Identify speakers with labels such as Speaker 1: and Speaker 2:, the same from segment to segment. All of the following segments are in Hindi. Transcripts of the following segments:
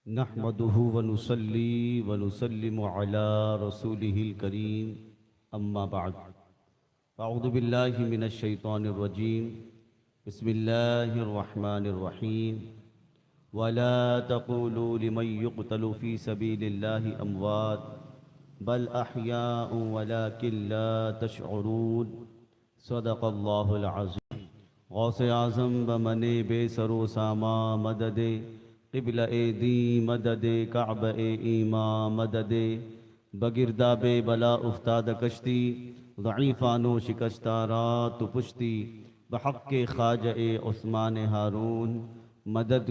Speaker 1: नहमदुहु व नुसल्ली व नुसल्लिमु अला रसूलिहिल करीम अम्मा बअद अऊज़ु बिल्लाहि मिनश शैतानिर रजीम बिस्मिल्लाहिर रहमानिर रहीम वला तक़ूलू लिमन युक़तलु फ़ी सबीलिल्लाहि अमवात बल अहयाउ वलाकिन ला तशऊरून सदक़ल्लाहुल अज़ीम। गौसे आज़म व मने बेसरो सामा मददे क़िबला ए दी मददे काब ए ईमा मददे बगिरदा बे बला उफ्ताद कश्ती ज़ईफ़ानो शिकस्ता रात पुश्ती बहक़्क़े ख्वाजा ए उस्मान हारून मदद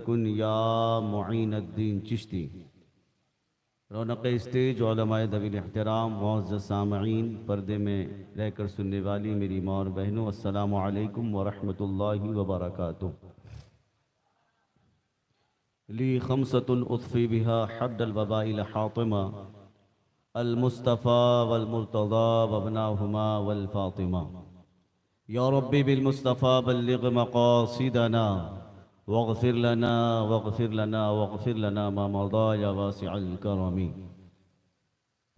Speaker 1: कुन या मुईनुद्दीन चिश्ती। रौनक़ स्टेज उलमाए दवील एहतराम मुअज़्ज़ज़ सामईन, पर्दे में रहकर सुनने वाली मेरी माँ और बहनों, अस्सलामु अलैकुम व रहमतुल्लाहि व बरकातुहू। ली खमसतुन उत्फ़ी बिहा हद्दल वबाइल हातिमा अल मुस्तफ़ा वल मुर्तज़ा वबनाहुमा वल फ़ातिमा। या रब्बी बिल मुस्तफ़ा बल्लिग़ मक़ासिदना वग़फ़िर लना मा मज़ा या वासिअल करमी।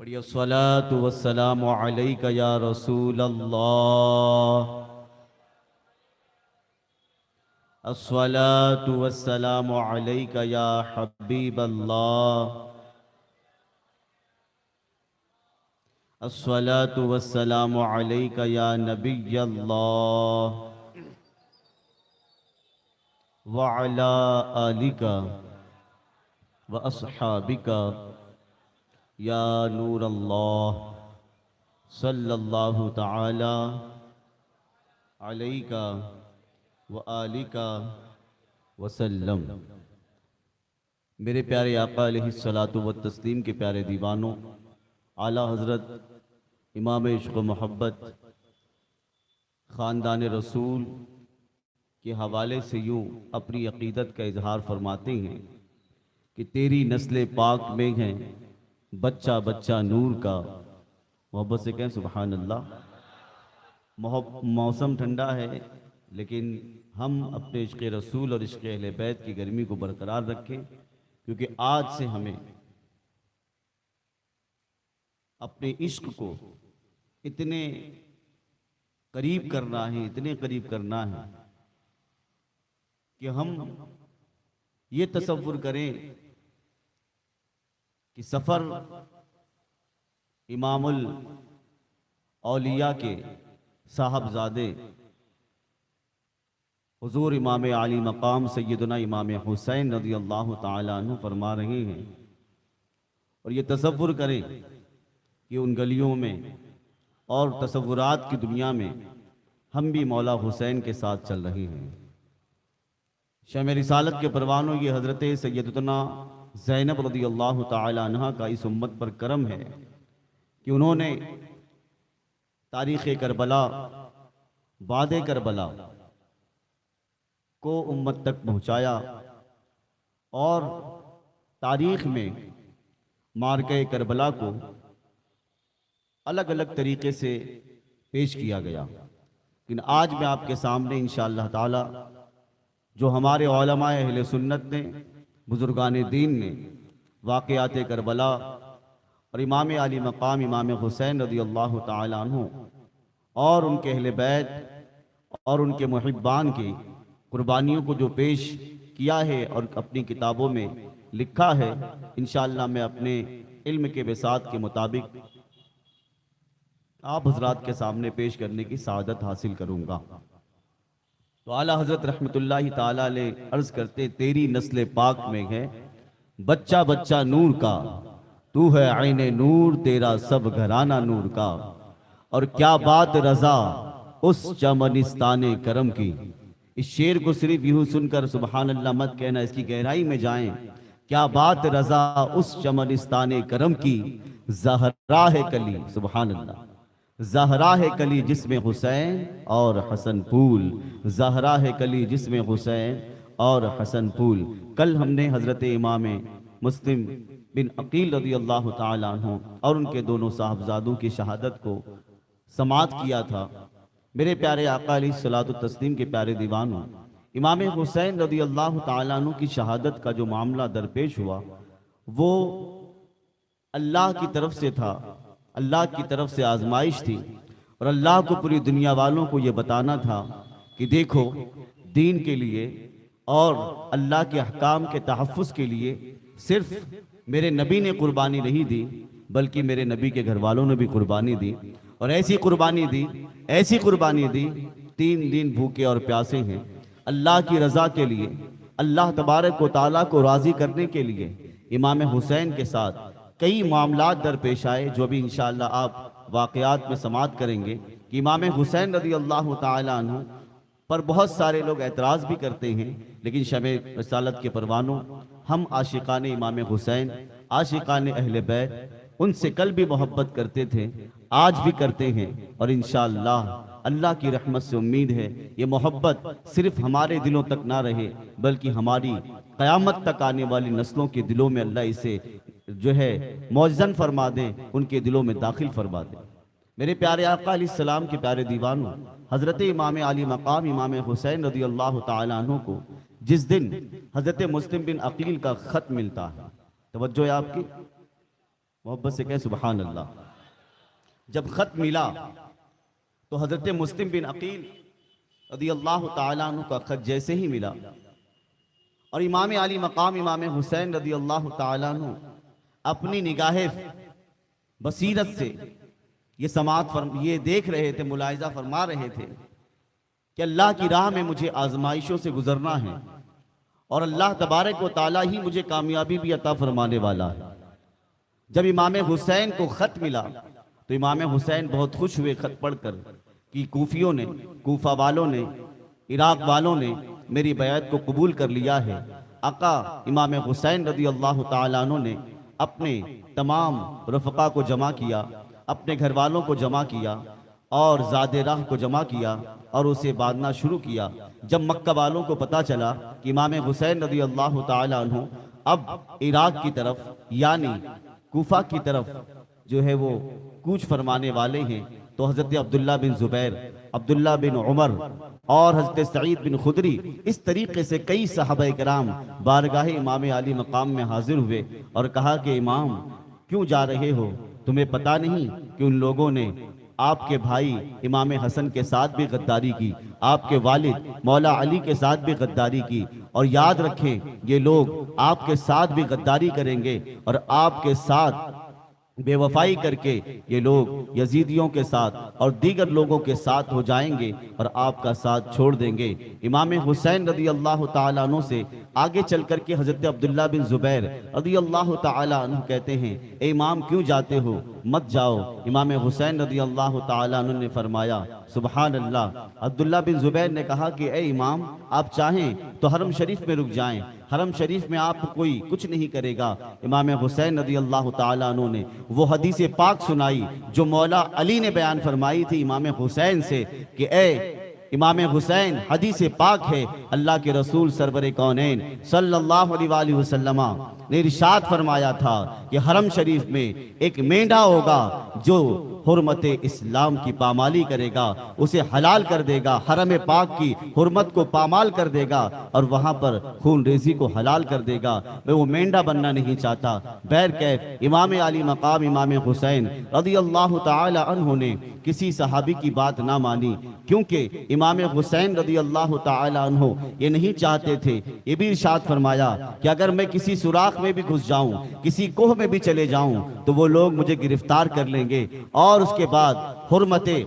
Speaker 1: पढ़िए अस्सलातु वस्सलामु अलैका या रसूल अल्लाह, अस्सलातु वस्सलामु अलैका या हबीब अल्लाह, अस्सलातु वस्सलामु अलैका या नबी अल्लाह व अला आलिका व अस्हाबिका या नूर अल्लाह सल्लल्लाहु तआला अलैका व आलिका वसल्लम। मेरे प्यारे आका अलैहिस्सलातु व तस्लीम के प्यारे दीवानों, आला हज़रत इमाम इश्क़ मोहब्बत ख़ानदान रसूल के हवाले से यूँ अपनी अक़ीदत का इजहार फरमाते हैं कि तेरी नस्ल पाक में है बच्चा बच्चा नूर का। मोहब्बत से कहें सुबहान अल्लाह। मौसम ठंडा है, लेकिन हम अपने इश्क़ रसूल और इश्क़ अहले बैत की गर्मी को बरकरार रखें, क्योंकि आज से हमें अपने इश्क़ को इतने करीब करना है, इतने करीब करना है कि हम ये तसव्वुर करें कि सफ़र इमामुल औलिया के साहबजादे हुज़ूर इमाम आली मकाम सैयदना इमाम हुसैन रज़ियल्लाहु ताला अन्हु फरमा रहे हैं, और ये तसव्वुर करें कि उन गलियों में और तसव्वुरात की दुनिया में हम भी मौला हुसैन के साथ चल रहे हैं। शम रिसालत के परवानों, ये हज़रत सैयदना ज़ैनब रज़ियल्लाहु ताला अन्हा का इस उम्मत पर करम है कि उन्होंने तारीख़ करबला, वादे करबला को उम्मत तक पहुँचाया, और तारीख़ में मारके करबला को अलग अलग तरीक़े से पेश किया गया। लेकिन आज मैं आपके सामने इंशाअल्लाह ताला जो हमारे उलमाए अहले सुन्नत ने, बुजुर्गान दीन ने वाक़यात करबला और इमाम आली मकाम इमाम हुसैन रज़ियल्लाहु ताला अन्हु और उनके अहले बैत और उनके मुहिब्बान की कुर्बानियों को जो पेश किया है और अपनी किताबों में लिखा है, इंशाअल्लाह मैं अपने इल्म के बिसात के मुताबिक आप हजरात के सामने पेश करने की सआदत हासिल करूँगा। तो आला हज़रत रहमतुल्लाहि ताला अलैह अर्ज़ करते, तेरी नस्ल पाक में है बच्चा बच्चा नूर का, तू है आईने नूर, तेरा सब घराना नूर का। और क्या बात रज़ा उस चमनिस्ताने करम की। इस शेर को सिर्फ यूँ सुनकर सुबहान अल्लाह मत कहना, इसकी गहराई में जाएं। क्या बात रज़ा उस चमनिस्ताने करम की, ज़हरा है कली, सुबहान अल्लाह, ज़हरा है कली जिसमें हुसैन और हसन फूल, ज़हरा है कली जिसमें हुसैन और हसन फूल। कल हमने हज़रत इमाम मुस्लिम बिन अकील रज़ियल्लाहु ताला अन्हु और उनके दोनों साहबजादों की शहादत को समात किया था। मेरे प्यारे आका अलैहिस्सलातु तस्लीम के प्यारे दीवानों, इमाम हुसैन रदी अल्लाह ताला अन्हु की शहादत का जो मामला दरपेश हुआ वो अल्लाह की तरफ से था, अल्लाह की तरफ से आजमाइश थी। और अल्लाह को पूरी दुनिया वालों को ये बताना था कि देखो, दीन के लिए और अल्लाह के अहकाम के तहफ़्फ़ुज़ के लिए सिर्फ मेरे नबी ने कुर्बानी नहीं दी, बल्कि मेरे नबी के घर वालों ने भी कुर्बानी दी। और ऐसी कुर्बानी दी, ऐसी कुर्बानी दी, 3 दिन भूखे और प्यासे हैं अल्लाह की रज़ा के लिए, अल्लाह तबारक व तआला को राज़ी करने के लिए। इमाम हुसैन के साथ कई मामलात दरपेश आए, जो भी इंशाअल्लाह आप वाक़यात में समाअत करेंगे कि इमाम हुसैन रज़ी अल्लाह ताला अन्हु पर बहुत सारे लोग एतराज़ भी करते हैं, लेकिन शब रिसालत के परवानों, हम आशिकान इमाम हुसैन, आशिकान अहले बैत उनसे कल भी मोहब्बत करते थे, आज भी करते हैं। और इंशाअल्लाह अल्लाह की रहमत से उम्मीद है ये मोहब्बत सिर्फ हमारे दिलों तक ना रहे, बल्कि हमारी क़यामत तक आने वाली नस्लों के दिलों में अल्लाह इसे जो है मौजन फरमा दे, उनके दिलों में दाखिल फरमा दे। मेरे प्यारे आका अलैहिस्सलाम के प्यारे दीवानों, हज़रत इमाम आली मकाम इमाम हुसैन रज़ी अल्लाह ताला अन्हु को जिस दिन हज़रत मुस्लिम बिन अकील का ख़त मिलता है, तवज्जो है आपकी, मोहब्बत से कहें सुबहान अल्लाह। जब ख़त मिला तो हज़रत मुस्लिम बिन अकील रज़ी अल्लाह ताला अन्हु का ख़त जैसे ही मिला और इमाम आली मकाम इमाम हुसैन रज़ी अल्लाह ताला अन्हु अपनी निगाह बसीरत से ये देख रहे थे, मुलाहिज़ा फरमा रहे थे कि अल्लाह की राह में मुझे आजमाइशों से गुजरना है और अल्लाह तबारक व तआला ही मुझे कामयाबी भी अता फरमाने वाला है। जब इमाम हुसैन को ख़त मिला तो इमाम हुसैन बहुत खुश हुए ख़त पढ़कर कि कूफियों ने, कूफा वालों ने, इराक वालों ने मेरी बैत को कबूल कर लिया है। आका इमाम हुसैन रज़ी अल्लाह ताला अन्हु ने अपने तमाम रफ़क़ा को जमा किया, अपने घर वालों को जमा किया और ज़ादे राह को जमा किया और उसे बांधना शुरू किया। जब मक्का वालों को पता चला कि इमाम हुसैन रज़ी अल्लाह ताला अन्हु अब इराक की तरफ यानी कूफा की तरफ जो है वो कूच फरमाने वाले हैं, तो हज़रत अब्दुल्ला बिन ज़ुबैर, अब्दुल्ला बिन उमर और हज़रत सईद बिन खुदरी, इस तरीके से कई सहाबा कराम बारगाह इमाम आली मकाम में हाजिर हुए और कहा कि इमाम क्यों जा रहे हो? तुम्हें पता नहीं कि उन लोगों ने आपके भाई इमाम हसन के साथ भी गद्दारी की, आपके वालिद मौला अली के साथ भी गद्दारी की, और याद रखें ये लोग आपके साथ भी गद्दारी करेंगे और आपके साथ बेवफाई करके ये लोग यजीदियों के साथ और दीगर लोगों के साथ हो जाएंगे और आपका साथ छोड़ देंगे। इमाम हुसैन रज़ी अल्लाह ताला अन्हु से आगे चल कर के हज़रत अब्दुल्ला बिन ज़ुबैर रज़ी अल्लाह ताला अन्हु कहते हैं, ए इमाम क्यों जाते हो? मत जाओ। इमाम हुसैन रज़ी अल्लाह ताला अन्हु ने फरमाया सुबहान अल्लाह। अब्दुल्ला बिन ज़ुबैर ने कहा कि ए इमाम आप चाहें तो हरम शरीफ में रुक जाएं, हरम शरीफ में आप कोई कुछ नहीं करेगा। इमाम हुसैन रज़ी अल्लाह ताला अन्हु ने वो हदीस पाक सुनाई जो मौला अली ने बयान फरमाई थी इमाम हुसैन से कि ए इमाम हुसैन, हदीस पाक है, अल्लाह के रसूल सरवर कौनैन सल्लल्लाहु अलैहि वसल्लम ने इरशाद फरमाया था कि हरम शरीफ में एक मेंढा होगा जो हुर्मत इस्लाम की पामाली करेगा, उसे हलाल कर देगा, हरम पाक की हुर्मत को पामाल कर देगा और वहाँ पर खून रेजी को हलाल कर देगा। मैं वो मेंढा बनना नहीं चाहता। बैर कैफ इमाम आली मकाम इमाम हुसैन रज़ी अल्लाह ताला अन्हु ने किसी सहाबी की बात ना मानी, क्योंकि इमाम हुसैन रज़ी अल्लाह ताला अन्हु ये नहीं चाहते थे। ये भी इरशाद फरमाया कि अगर मैं किसी सुराख में भी घुस जाऊं, किसी कोह में भी चले जाऊं, तो वो लोग मुझे गिरफ्तार कर लेंगे और उसके बाद हुर्मते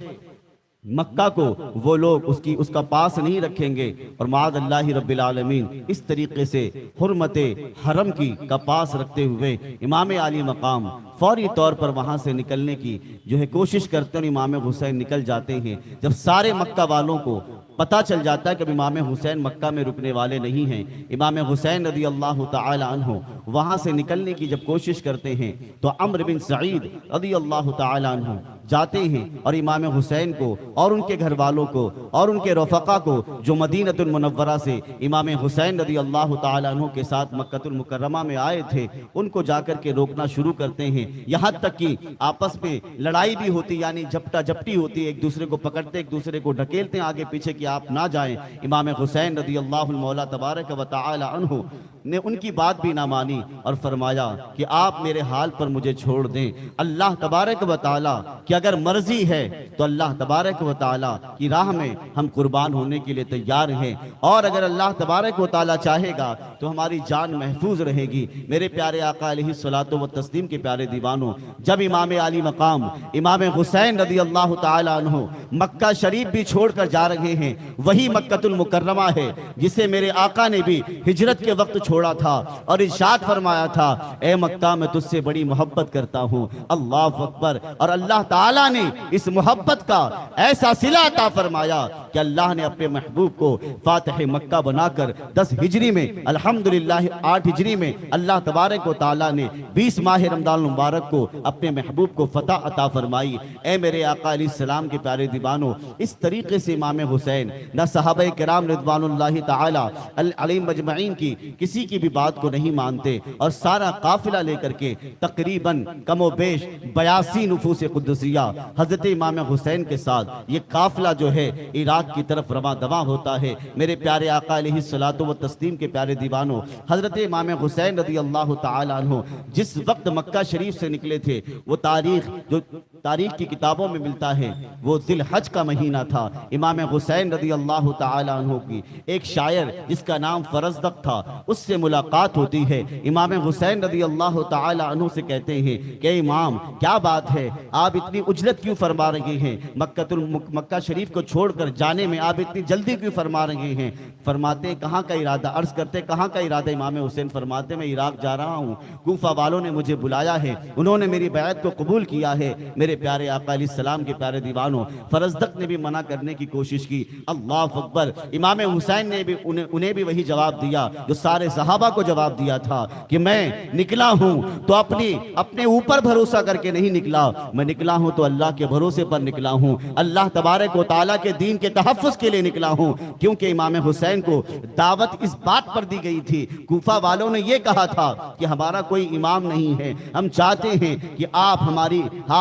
Speaker 1: मक्का को वो लोग उसका पास नहीं रखेंगे और माद अल्लाह रब्बिल आलमीन। इस तरीके से हुर्मते हरम की का पास रखते हुए इमाम आली मकाम फौरी तौर पर वहाँ से निकलने की जो है कोशिश करते हैं। इमाम हुसैन निकल जाते हैं। जब सारे मक्का वालों को पता चल जाता है कि इमाम हुसैन मक्का में रुकने वाले नहीं हैं, इमाम हुसैन रज़ी अल्लाह ताला अन्हु वहाँ से निकलने की जब कोशिश करते हैं तो अम्र बिन सईद रज़ी अल्लाह ताला अन्हु जाते हैं और इमाम हुसैन को और उनके घर वालों को और उनके रफ़क़ा को जो मदीनतुल मुनव्वरा से इमाम हुसैन रज़ी अल्लाह ताला अन्हु के साथ मक्कतुल मुकर्रमा में आए थे, उनको जाकर के रोकना शुरू करते हैं हैं, यहाँ तक कि आपस में लड़ाई भी होती, यानी झपटा झपटी होती है, एक दूसरे को पकड़ते, एक दूसरे को ढकेलते हैं आगे पीछे कि आप ना जाएं। इमाम हुसैन रदी अल्लाह मौला तबारक व तआला अन्हु ने उनकी बात भी ना मानी और फरमाया कि आप मेरे हाल पर मुझे छोड़ दें। अल्लाह तबारक व तआला कि अगर मर्जी है तो अल्लाह तबारक व तआला की राह में हम कुर्बान होने के लिए तैयार हैं, और अगर अल्लाह तबारक व तआला चाहेगा तो हमारी जान महफूज रहेगी। मेरे प्यारे आका अलैहिस्सलातु व तस्लीम के प्यारे दीवानों, जब इमाम आली मकाम इमाम हुसैन रदी अल्लाह तआला अन्हु मक्का शरीफ भी छोड़कर जा रहे हैं, वही मक्कतुल मुकर्रमा है जिसे मेरे आका ने भी हिजरत के वक्त छोड़ा था और इरशाद फरमाया था, ए मक्का मैं तुझसे बड़ी मोहब्बत करता हूँ। अल्लाह अकबर। और अल्लाह ताला ने इस मोहब्बत का ऐसा सिला अता फरमाया कि अल्लाह ने अपने महबूब को फातिह मक्का बनाकर 10 हिजरी में, अल्हम्दुलिल्लाह 8 हिजरी में अल्लाह तबारक व तआला ने 20 माह रमजान मुबारक को अपने महबूब को फतह अता फरमाई। ए मेरे आका अलैहिस्सलाम के प्यारे दीवानों, इस तरीके से इमाम हुसैन न सहाबा किराम रिज़वानुल्लाहि तआला अलैहिम अजमईन की किसी की भी बात को नहीं मानते और सारा काफिला लेकर के तकरीबन कमोबेश 82 नुफूस कुद्दुसिया हजरत इमाम हुसैन के साथ ये काफिला जो है इराक की तरफ रवा दवा होता है। मेरे प्यारे आका अलैहिस्सलातु व तस्लीम के प्यारे दीवानों, हजरत इमाम हुसैन रदी अल्लाह तआला अन्हु जिस वक्त मक्का शरीफ से निकले थे, वो तारीख जो तारीख की किताबों में मिलता है वो जिल हज का महीना था। इमाम हुसैन रदी अल्लाह तआला अन्हु की एक शायर जिसका नाम फरजदक था, उससे मुलाकात होती है। इमाम हुसैन रदी अल्लाह तआला अन्हु से कहते हैं कि इमाम क्या बात है, आप इतनी उजलत क्यों फरमा रहे हैं, मक्का शरीफ को छोड़कर जाने में आप इतनी जल्दी क्यों फरमा रहे हैं। फरमाते कहाँ का इरादा, अर्ज करते कहाँ का इरादा। इमाम हुसैन फरमाते मैं इराक जा रहा हूँ, कूफा वालों ने मुझे बुलाया है, उन्होंने मेरी बैत को कबूल किया है। मेरे प्यारे आका अलैहिस्सलाम के प्यारे दीवानों, फरजदक ने भी मना करने की कोशिश की। अल्लाह अकबर। इमाम हुसैन ने भी उन्हें भी वही जवाब दिया जो सारे सहाबा को जवाब दिया था कि मैं निकला हूँ तो अपने ऊपर भरोसा करके नहीं निकला, मैं निकला हूँ तो अल्लाह के भरोसे पर निकला हूँ, अल्लाह तबारक व तआला के दीन के तहफ़्फ़ुज़ के लिए निकला हूँ। क्योंकि इमाम हुसैन को दावत इस बात पर दी गई थी, कूफा वालों ने यह कहा था कि हमारा कोई इमाम नहीं है, हम चाहते हैं कि आप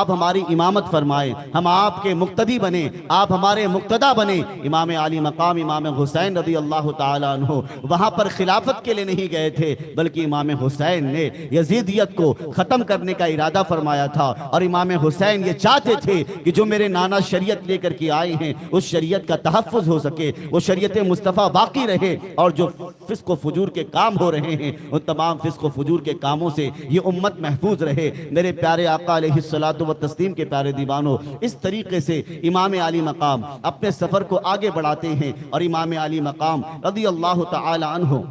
Speaker 1: हमारी इमामत फरमाएं, हम आपके मुक्तदी बने, आप हमारे मुक्तदा बने। इमाम आली मकाम इमाम हुसैन रदी अल्लाह तआला अन्हु वहां पर खिलाफत के लिए नहीं गए थे, बल्कि इमाम हुसैन ने यजीदियत को खत्म करने का इरादा फरमाया था। और इमाम हुसैन ये चाहते थे कि जो मेरे नाना शरीयत लेकर के आए हैं उस शरीयत का तहफ़्फ़ुज़ हो सके, वो शरीयत मुस्तफ़ा बाकी रहे, और जो फिस्क व फुजूर के काम हो रहे हैं उन तमाम फिस्क व फुजूर के कामों से ये उम्मत महफूज रहे। मेरे प्यारे आका अलैहिस्सलातु व तस्लीम के प्यारे दीवानों, इस तरीके से इमाम आली मकाम अपने सफर को आगे बढ़ाते हैं। और इमाम आली मकाम रदी अल्लाह तआला अन्हु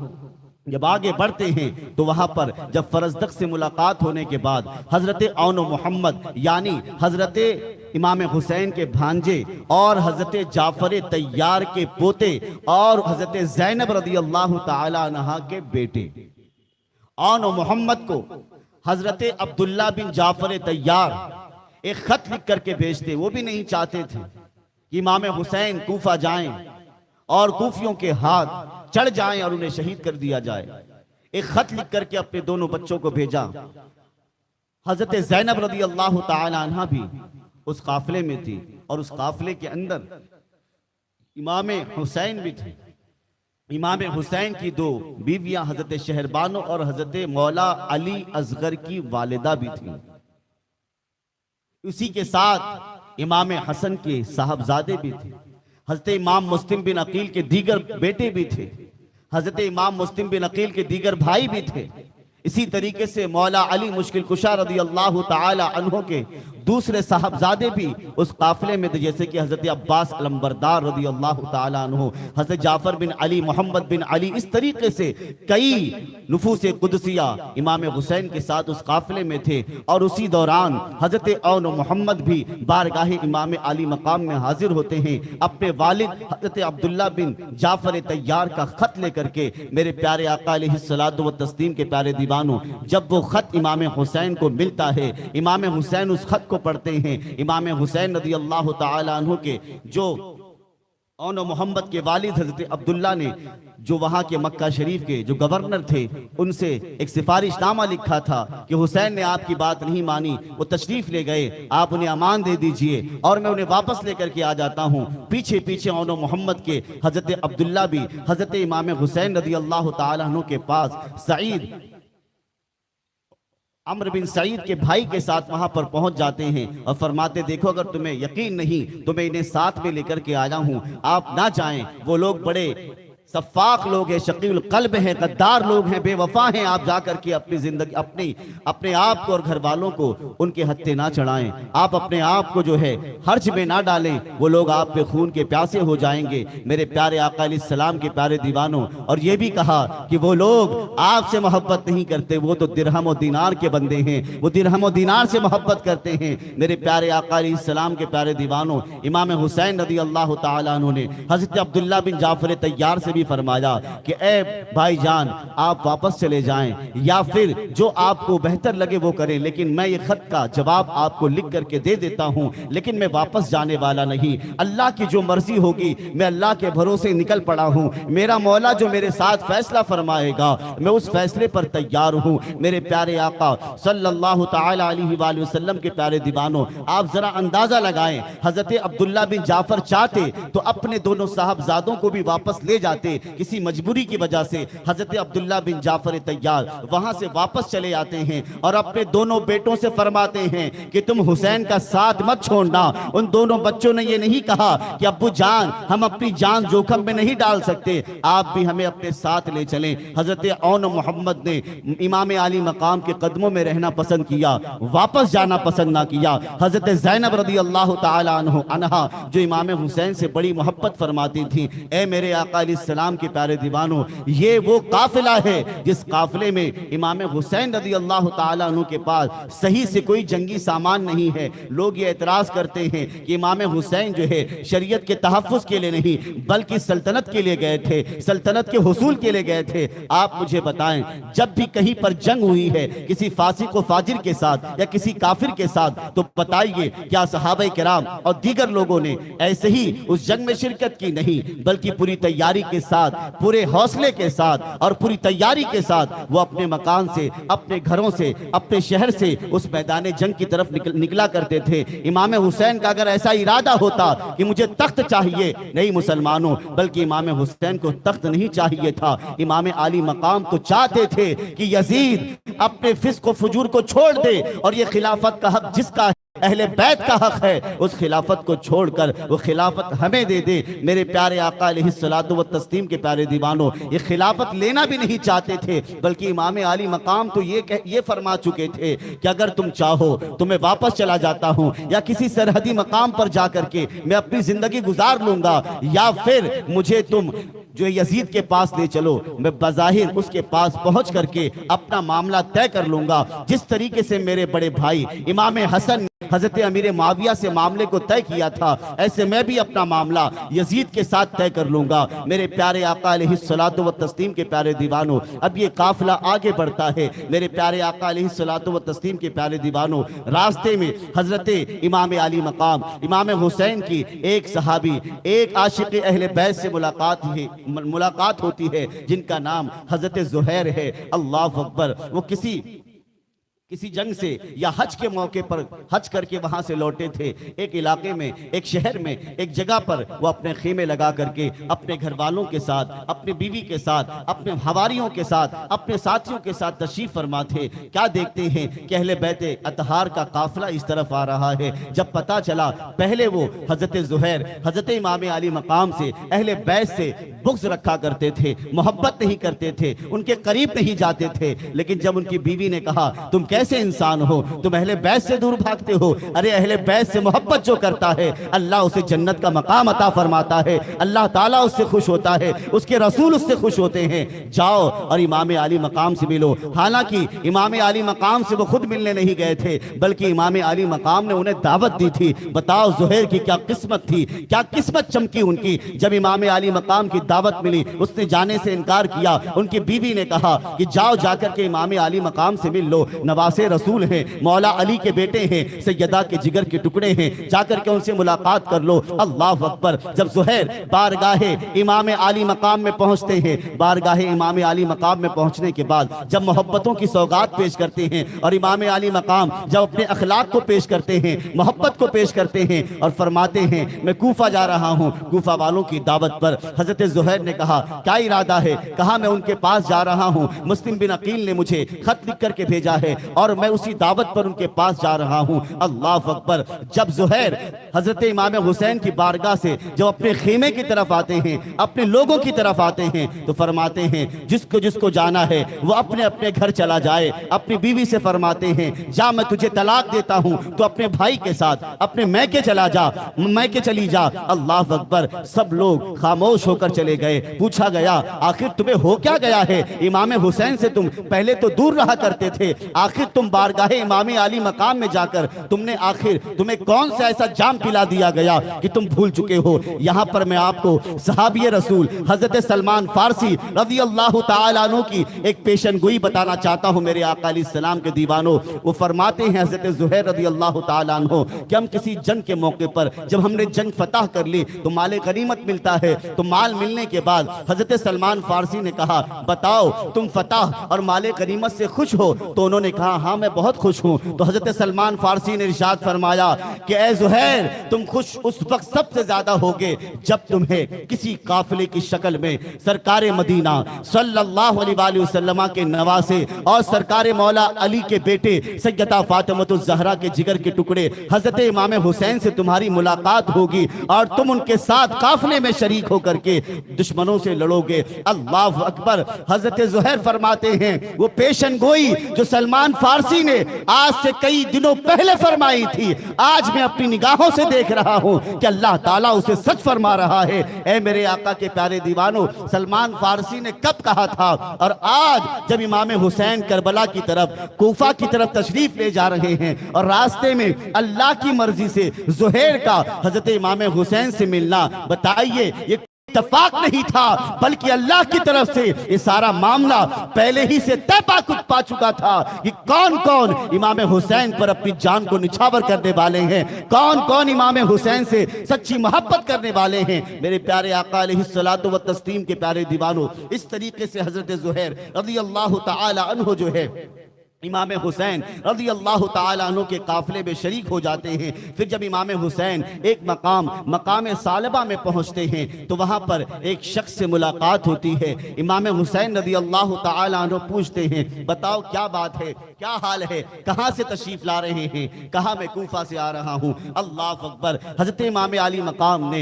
Speaker 1: जब आगे बढ़ते हैं तो वहां पर जब फरजदक से मुलाकात होने के बाद हजरत औन मोहम्मद यानी हजरत इमाम हुसैन के भांजे और हजरत जाफर तैयार के पोते और हजरत ज़ैनब रदी अल्लाह तआला अन्हा के बेटे औन मोहम्मद को हजरत अब्दुल्ला बिन जाफर तैयार एक खत लिख करके भेजते। वो भी नहीं चाहते थे कि इमाम हुसैन कूफा जाएं और कूफियों के हाथ चढ़ जाएं और उन्हें शहीद कर दिया जाए। एक खत लिख करके अपने दोनों बच्चों को भेजा। हजरत ज़ैनब रदी अल्लाह तआला अन्हा भी उस काफिले में थी और उस काफिले के अंदर इमाम हुसैन भी थे। इमाम हुसैन की 2 बीवियां हजरत शहरबानो और हजरत मौला अली असगर की वालिदा भी थी। उसी के साथ इमाम हसन के साहबजादे भी थे, हजरत इमाम मुस्लिम बिन अकील के दीगर बेटे भी थे, हजरत इमाम मुस्लिम बिन अकील के दीगर भाई भी थे। इसी तरीके से मौला अली मुश्किल कुशा रदी अल्लाह तआला अन्हु के दूसरे साहबजादे भी उस काफिले में थे, जैसे कि हजरत अब्बास अलमबरदार रदी अल्लाह तआला अन्हु, हजरत जाफर बिन अली, मोहम्मद बिन अली। इस तरीके से कई नुफूस कुदसिया इमाम हुसैन के साथ उस काफिले में थे। और उसी दौरान हजरत औन मोहम्मद भी बारगाह इमाम अली मकाम में हाजिर होते हैं अपने वालिद हजरत अब्दुल्ला बिन जाफर तैयार का खत लेकर के। मेरे प्यारे आका अलैहिस्सलातु व तस्लीम के प्यारे दीवानों, जब वो खत इमाम हुसैन को मिलता है, इमाम हुसैन उस खत को पढ़ते हैं। इमाम हुसैन रदी अल्लाह तआला अन्हु के जो औन मोहम्मद के वालिद हजरत अब्दुल्ला ने जो वहाँ के मक्का शरीफ के जो गवर्नर थे उनसे एक सिफारिशनामा लिखा था कि हुसैन ने आपकी बात नहीं मानी, वो तशरीफ ले गए, आप उन्हें अमान दे दीजिए और मैं उन्हें वापस लेकर के आ जाता हूँ। पीछे पीछे औनो मोहम्मद के हजरत अब्दुल्ला भी हजरत इमाम हुसैन रदी अल्लाह ताला अन्हु के पास सईद अम्र बिन सईद के भाई के साथ वहां पर पहुंच जाते हैं और फरमाते, देखो अगर तुम्हें यकीन नहीं तो मैं इन्हें साथ में लेकर के आया हूं, आप ना जाएं। वो लोग बड़े सफ़ाक लोग हैं, शकील कल्ब हैं, गद्दार लोग हैं, बेवफा हैं। आप जाकर के अपनी जिंदगी अपने आप को और घर वालों को उनके हत्थे ना चढ़ाएं। आप अपने आप को जो है हर्ज में ना डालें, वो लोग आप पे खून के प्यासे हो जाएंगे। मेरे प्यारे आका अलैहिस्सलाम के प्यारे दीवानों, और ये भी कहा कि वो लोग आपसे मोहब्बत नहीं करते, वो तो दिरहम और दीनार के बंदे हैं, वो दिरहम और दीनार से मोहब्बत करते हैं। मेरे प्यारे आका अलैहिस्सलाम के प्यारे दीवानों, इमाम हुसैन रज़ी अल्लाह ताला अन्हु ने हज़रत अब्दुल्ला बिन जाफर तैयार से भी फरमाया कि ए भाईजान, आप वापस चले जाएं या फिर जो आपको बेहतर लगे वो करें, लेकिन मैं ये खत का जवाब आपको लिख करके दे देता हूं, लेकिन मैं वापस जाने वाला नहीं। अल्लाह की जो मर्जी होगी, मैं अल्लाह के भरोसे निकल पड़ा हूं। मेरा मौला जो मेरे साथ फैसला फरमाएगा, मैं उस फैसले पर तैयार हूं। मेरे प्यारे आका सल्लल्लाहु ताला अलैहि वसल्लम के प्यारे दीवानों, आप जरा अंदाजा लगाएं, हजरत अब्दुल्ला बिन जाफर चाहते तो अपने दोनों साहबजादों को भी वापस ले जाते। किसी मजबूरी की वजह से हजरत अब्दुल्ला बिन जाफर तैयार वहां से वापस चले आते हैं और अपने दोनों बेटों से फरमाते हैं कि तुम हुसैन का साथ मत छोड़ना। उन दोनों बच्चों ने ये नहीं कहा कि अब्बू जान, हम अपनी जान जोखम में नहीं डाल सकते, आप भी हमें अपने साथ ले चलें। हजरत औन मोहम्मद ने इमाम आली मकाम के कदमों में रहना पसंद किया, वापस जाना पसंद ना किया। हजरत ज़ैनब रदी अल्लाह ताला अन्हा जो इमाम हुसैन से बड़ी मोहब्बत फरमाती थी, ए मेरे आका अलैहिस्सलाम के प्यारे दीवानों, ये वो काफिला है जिस काफिले में इमाम हुसैन रज़ी अल्लाह ताला अन्हु के पास सही से कोई जंगी सामान नहीं है। लोग ये एतराज करते हैं कि इमाम हुसैन जो है शरीयत के तहफ़्फ़ुज़ के लिए नहीं बल्कि सल्तनत के लिए गए थे, सल्तनत के हुसूल के लिए गए थे। आप मुझे बताएं, जब भी कहीं पर जंग हुई है किसी फासिक व फाजिर के साथ या किसी काफिर के साथ, तो बताइए क्या सहाबा किराम और दीगर लोगों ने ऐसे ही उस जंग में शिरकत की? नहीं, बल्कि पूरी तैयारी के साथ, पूरे हौसले के साथ और पूरी तैयारी के साथ वो अपने मकान से, अपने घरों से, अपने शहर से उस मैदान जंग की तरफ निकला करते थे। इमाम हुसैन का अगर ऐसा इरादा होता कि मुझे तख्त चाहिए, नहीं मुसलमानों, बल्कि इमाम हुसैन को तख्त नहीं चाहिए था। इमाम आली मकाम तो चाहते थे कि यजीद अपने फिस्क व फुजूर को छोड़ दे और ये खिलाफत का हक जिसका अहले बैत का हक है, उस खिलाफत को छोड़कर वो खिलाफत हमें दे दे। मेरे प्यारे आका अलैहिस्सलातु व तस्लीम के प्यारे दीवानों, ये खिलाफत लेना भी नहीं चाहते थे, बल्कि इमाम आली मकाम तो ये फरमा चुके थे कि अगर तुम चाहो तो मैं वापस चला जाता हूँ या किसी सरहदी मकाम पर जाकर के मैं अपनी जिंदगी गुजार लूंगा, या फिर मुझे तुम जो यजीद के पास ले चलो, मैं बज़ाहिर उसके पास पहुंच करके अपना मामला तय कर लूंगा। जिस तरीके से मेरे बड़े भाई इमाम हसन हजरत अमीर मुआविया से मामले को तय किया था, ऐसे मैं भी अपना मामला यजीद के साथ तय कर लूंगा। मेरे प्यारे आका अलैहिस्सलातु व तस्लीम के प्यारे दीवानों, अब ये काफिला आगे बढ़ता है। मेरे प्यारे आका अलैहिस्सलातु व तस्लीम के प्यारे दीवानों, रास्ते में हजरत इमाम आली मकाम इमाम हुसैन की एक सहाबी, एक आशिक अहले बैत से मुलाकात होती है, जिनका नाम हजरत ज़ुहैर है। अल्लाह अकबर। वो किसी जंग से या हज के मौके पर हज करके वहां से लौटे थे। एक इलाके में, एक शहर में, एक जगह पर वो अपने खेमे लगा करके अपने घर वालों के साथ, अपनी बीवी के साथ, अपने हवारियों के साथ, अपने साथियों के साथ तशरीफ फरमा थे। क्या देखते हैं कि अहले बैते अतहार का काफिला इस तरफ आ रहा है। जब पता चला, पहले वो हजरत ज़ुहैर हजरत इमाम आली मकाम से, अहले बैत से बुग़्ज़ रखा करते थे, मोहब्बत नहीं करते थे, उनके करीब नहीं जाते थे। लेकिन जब उनकी बीवी ने कहा, तुम कैसे इंसान हो, तुम अहले बैत से दूर भागते हो? अरे अहले बैत से मोहब्बत जो करता है, अल्लाह उसे जन्नत का मकाम अता फरमाता है, अल्लाह ताला उससे खुश होता है, उसके रसूल उससे खुश होते हैं। जाओ और इमाम आली मकाम से मिलो। हालांकि इमाम आली मकाम से वो खुद मिलने नहीं गए थे, बल्कि इमाम आली मकाम ने उन्हें दावत दी थी। बताओ ज़ुहैर की क्या किस्मत थी, क्या किस्मत चमकी उनकी। जब इमाम आली मकाम की दावत मिली, उसने जाने से इनकार किया। उनकी बीवी ने कहा कि जाओ जाकर के इमाम आली मकाम से मिल लो। नवाब नवासे रसूल हैं, मौला अली के बेटे हैं, सैयदा के जिगर के टुकड़े हैं, जाकर के उनसे मुलाकात कर लो। अल्लाह अकबर। जब ज़ुहैर बारगाहे इमाम आली मकाम में पहुंचते हैं, बारगाहे इमाम आली मकाम में पहुंचने के बाद जब मोहब्बतों की सौगात पेश करते हैं और इमाम आली मकाम जब अपने अखलाक को पेश करते हैं, मोहब्बत को पेश करते हैं और फरमाते हैं मैं कूफा जा रहा हूं, कूफा वालों की दावत पर। हजरत ज़ुहैर ने कहा क्या इरादा है? कहा मैं उनके पास जा रहा हूं, मुस्लिम बिन अकील ने मुझे खत लिख करके भेजा है और मैं उसी दावत पर उनके पास जा रहा हूं। अल्लाह अकबर। जब ज़ुहैर हजरत इमाम हुसैन की बारगाह से जब अपने खेमे की तरफ आते हैं, अपने लोगों की तरफ आते हैं, तो फरमाते हैं जिसको जिसको जाना है वो अपने अपने घर चला जाए। अपनी बीवी से फरमाते हैं जा मैं तुझे तलाक देता हूं, तो अपने भाई के साथ अपने मैके चला जा, मैके चली जा। अल्लाह अकबर। सब लोग खामोश होकर चले गए। पूछा गया आखिर तुम्हें हो क्या गया है? इमाम हुसैन से तुम पहले तो दूर रहा करते थे, आखिर तुम बारगाहे इमाम आली मकाम में जाकर तुमने आखिर तुम्हें कौन सा ऐसा जाम पिला दिया गया कि तुम भूल चुके हो? यहाँ पर मैं आपको सहाबी रसूल हजरत सलमान फारसी रज़ी अल्लाह तआला अन्हु की एक पेशन गोई बताना चाहता हूँ मेरे आका अलैहिस्सलाम के दीवानों। वो फरमाते हैं हजरत ज़ुहैर रज़ी अल्लाह तआला अन्हु कि हम किसी जंग के मौके पर जब हमने जंग फतह कर ली तो माल गनीमत मिलता है, तो माल मिलने के बाद हजरत सलमान फारसी ने कहा बताओ तुम फतह और माल गनीमत से खुश हो? तो उन्होंने कहा हाँ मैं बहुत खुश हूँ। तो हजरत सलमान फारसी ने इरशाद फरमाया कि ए ज़ुहैर तुम खुश उस वक्त सबसे ज्यादा होगे जब तुम्हें किसी काफिले की शक्ल में सरकार मदीना सल्लल्लाहु अलैहि वसल्लम के नवासे और सरकार मौला अली के बेटे सैयदा फातिमतुज़ ज़हरा के जिगर के टुकड़े हजरत इमाम हुसैन से तुम्हारी मुलाकात होगी और तुम उनके साथ काफिले में शरीक होकर के दुश्मनों से लड़ोगे। अल्लाह अकबर। हजरत ज़ुहैर फरमाते हैं वो पेशन गोई जो सलमान फारसी ने आज से कई दिनों पहले फरमाई थी, आज मैं अपनी निगाहों से देख रहा हूं कि अल्लाह ताला उसे सच फरमा रहा है। ए मेरे आका के प्यारे दीवानों, सलमान फारसी ने कब कहा था और आज जब इमाम हुसैन करबला की तरफ कूफा की तरफ तशरीफ ले जा रहे हैं और रास्ते में अल्लाह की मर्जी से ज़ुहैर का हजरत इमाम हुसैन से मिलना, बताइए ये इत्तफाक नहीं था बल्कि अल्लाह की तरफ से ये सारा मामला पहले ही से तय पा चुका था कि कौन कौन इमाम हुसैन पर अपनी जान को निछावर करने वाले हैं, कौन कौन इमाम हुसैन से सच्ची मोहब्बत करने वाले हैं। मेरे प्यारे आका अलैहिस्सलातु व तस्लीम के प्यारे दीवानों, इस तरीके से हजरत ज़ुहैर रज़ी अल्लाह तआला अन्हु जो है इमाम हुसैन रज़ी अल्लाह तआला अन्हु के काफिले में शरीक हो जाते हैं। फिर जब इमाम हुसैन एक मकाम सालबा में पहुंचते हैं तो वहां पर एक शख्स से मुलाकात होती है। इमाम हुसैन रज़ी अल्लाह तआला अन्हु पूछते हैं बताओ क्या बात है, क्या हाल है, कहां से तशरीफ ला रहे हैं? कहा मैं कूफा से आ रहा हूं। अल्लाह अकबर। हजरत इमाम आली मकाम ने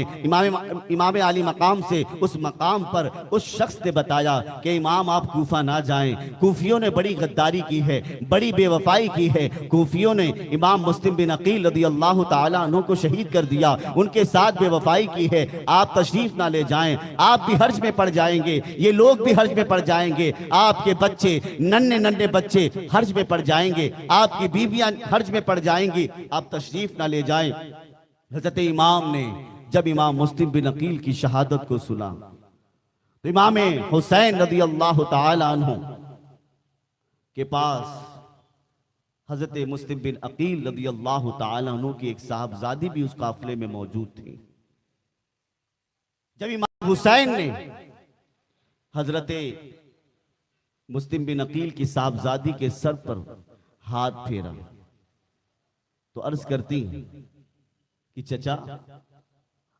Speaker 1: इमाम आली मकाम से उस मकाम पर उस शख्स ने बताया कि इमाम आप कूफा ना जाएं, कूफियों ने बड़ी गद्दारी की है, बड़ी बेवफाई की है। कूफियों ने इमाम मुस्लिम बिन अकील रज़ी अल्लाह तआला अन्हु को शहीद कर दिया, उनके साथ बेवफाई की है। आप तशरीफ ना ले जाएं, आप भी हर्ज में पड़ जाएंगे, ये लोग भी हर्ज में पड़ जाएंगे, आपके बच्चे नन्हे नन्हे बच्चे हर्ज में पड़ जाएंगे, आपकी बीवियां हर्ज में पड़ जाएंगी, आप तशरीफ ना ले जाएं। हजरत इमाम ने जब इमाम मुस्लिम बिन अकील की शहादत को सुना तो इमाम हुसैन रज़ी अल्लाह तआला अन्हु के पास हजरत मुस्लिम बिन अकील रज़ी अल्लाह तआला अन्हु की एक साहबजादी भी उस काफिले में मौजूद थी। जब इमाम हुसैन ने हजरत मुस्लिम बिन अकील की साहबजादी के सर पर हाथ फेरा तो अर्ज करती कि चचा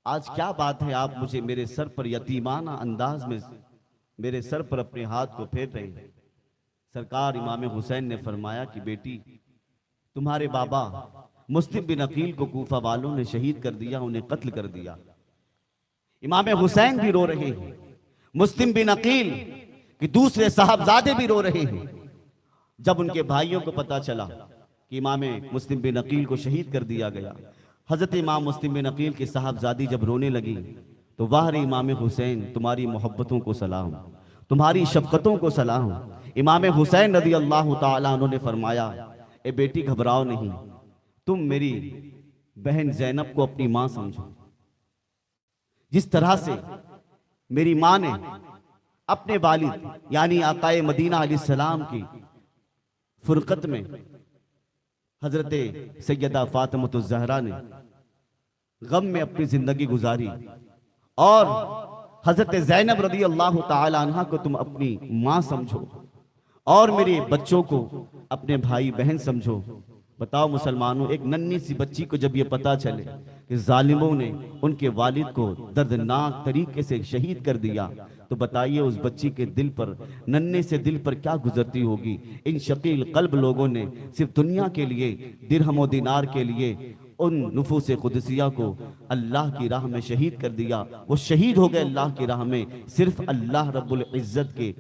Speaker 1: आज क्या बात है, आप मुझे मेरे सर पर यतीमाना अंदाज में मेरे सर पर अपने हाथ को फेर रहे हैं। सरकार इमाम हुसैन ने फरमाया कि बेटी तुम्हारे बाबा मुस्लिम बिन अकील को कूफा वालों ने शहीद कर दिया, उन्हें कत्ल कर दिया। इमाम हुसैन भी रो रहे हैं, मुस्लिम बिन अकील कि दूसरे साहबजादे भी रो रहे हैं। जब उनके भाइयों को पता चला कि इमाम मुस्लिम बिन अकील को शहीद कर दिया गया, हजरत इमाम मुस्लिम बिन अकील की साहबजादी जब रोने लगी तो वाह रे इमाम हुसैन तुम्हारी मोहब्बतों को सलाम, तुम्हारी शफकतों को सलाम। इमाम हुसैन रज़ी अल्लाह तआला अन्हु ने फरमाया ए बेटी घबराओ नहीं, तुम मेरी बहन ज़ैनब को अपनी मां समझो। जिस तरह से मेरी मां ने अपने वालिद यानी आकाए मदीना अलैहिस्सलाम की फुरकत में हजरत सैयदा फातिमतुज़ ज़हरा ने गम में अपनी जिंदगी गुजारी, और हजरत ज़ैनब रदी अल्लाह ताला अन्हा को तुम अपनी माँ समझो और मेरे बच्चों को अपने भाई बहन समझो। बताओ मुसलमानों, एक नन्ही सी बच्ची को जब ये पता चले कि जालिमों ने उनके वालिद को दर्दनाक तरीके से शहीद कर दिया, तो बताइए उस बच्ची के दिल पर, नन्हे से दिल पर क्या गुजरती होगी। इन शकील कल्ब लोगों ने सिर्फ दुनिया के लिए, दिरहम व दिनार के लिए उन नुफूस कुदसिया को अल्लाह की राह में शहीद कर दिया। वो शहीद हो गए अल्लाह की राह में, सिर्फ अल्लाह रब्बुल इज्जत के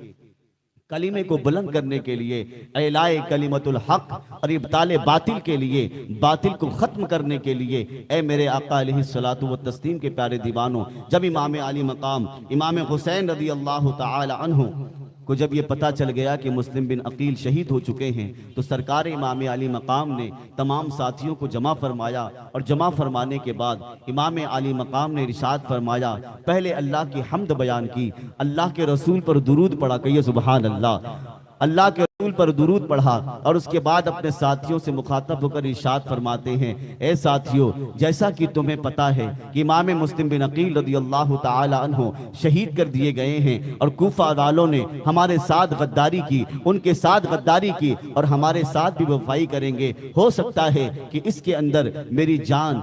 Speaker 1: कलीमे को बुलंद करने के लिए, एलाए कलिमतुल हक और इब्ताले बातिल के लिए, बातिल को ख़त्म करने के लिए। ए मेरे आका अलैहिस्सलातु व तस्लीम के प्यारे दीवानों, जब इमाम आली मकाम इमाम हुसैन रदी अल्लाह ताला अन्हु को जब ये पता चल गया कि मुस्लिम बिन अकील शहीद हो चुके हैं, तो सरकार इमाम आली मकाम ने तमाम साथियों को जमा फरमाया, और जमा फरमाने के बाद इमाम आली मकाम ने इरशाद फरमाया, पहले अल्लाह की हम्द बयान की, अल्लाह के रसूल पर दुरूद पढ़ा, कहिए सुभान अल्लाह, अल्लाह के रसूल पर दुरूद पढ़ा, और उसके बाद अपने साथियों से मुखातब होकर इरशाद फरमाते हैं, ए साथियों, जैसा कि तुम्हें पता है कि इमाम मुस्लिम बिन अकील रदी अल्लाह ताला अन्हु शहीद कर दिए गए हैं, और कूफा वालों ने हमारे साथ गद्दारी की, उनके साथ गद्दारी की, और हमारे साथ भी वफाई करेंगे। हो सकता है कि इसके अंदर मेरी जान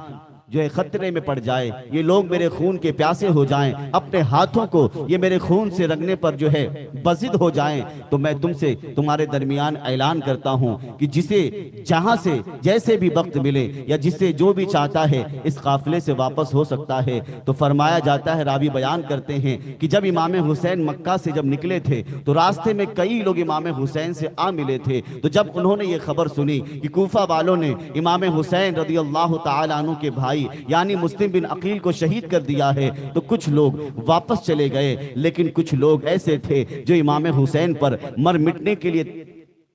Speaker 1: जो है खतरे में पड़ जाए, ये लोग मेरे खून के प्यासे हो जाएं, अपने हाथों को ये मेरे खून से रंगने पर जो है बजिद हो जाएं, तो मैं तुमसे तुम्हारे दरमियान ऐलान करता हूं कि जिसे जहां से जैसे भी वक्त मिले, या जिसे जो भी चाहता है इस काफिले से वापस हो सकता है। तो फरमाया जाता है, रावी बयान करते हैं कि जब इमाम हुसैन मक्का से जब निकले थे, तो रास्ते में कई लोग इमाम हुसैन से आ मिले थे। तो जब उन्होंने ये खबर सुनी कि कूफा वालों ने इमाम हुसैन रदी अल्लाह ताला अन्हु के भाई यानी मुस्लिम बिन अकील को शहीद कर दिया है, तो कुछ लोग वापस चले गए, लेकिन कुछ लोग ऐसे थे जो इमाम हुसैन पर मर मिटने के लिए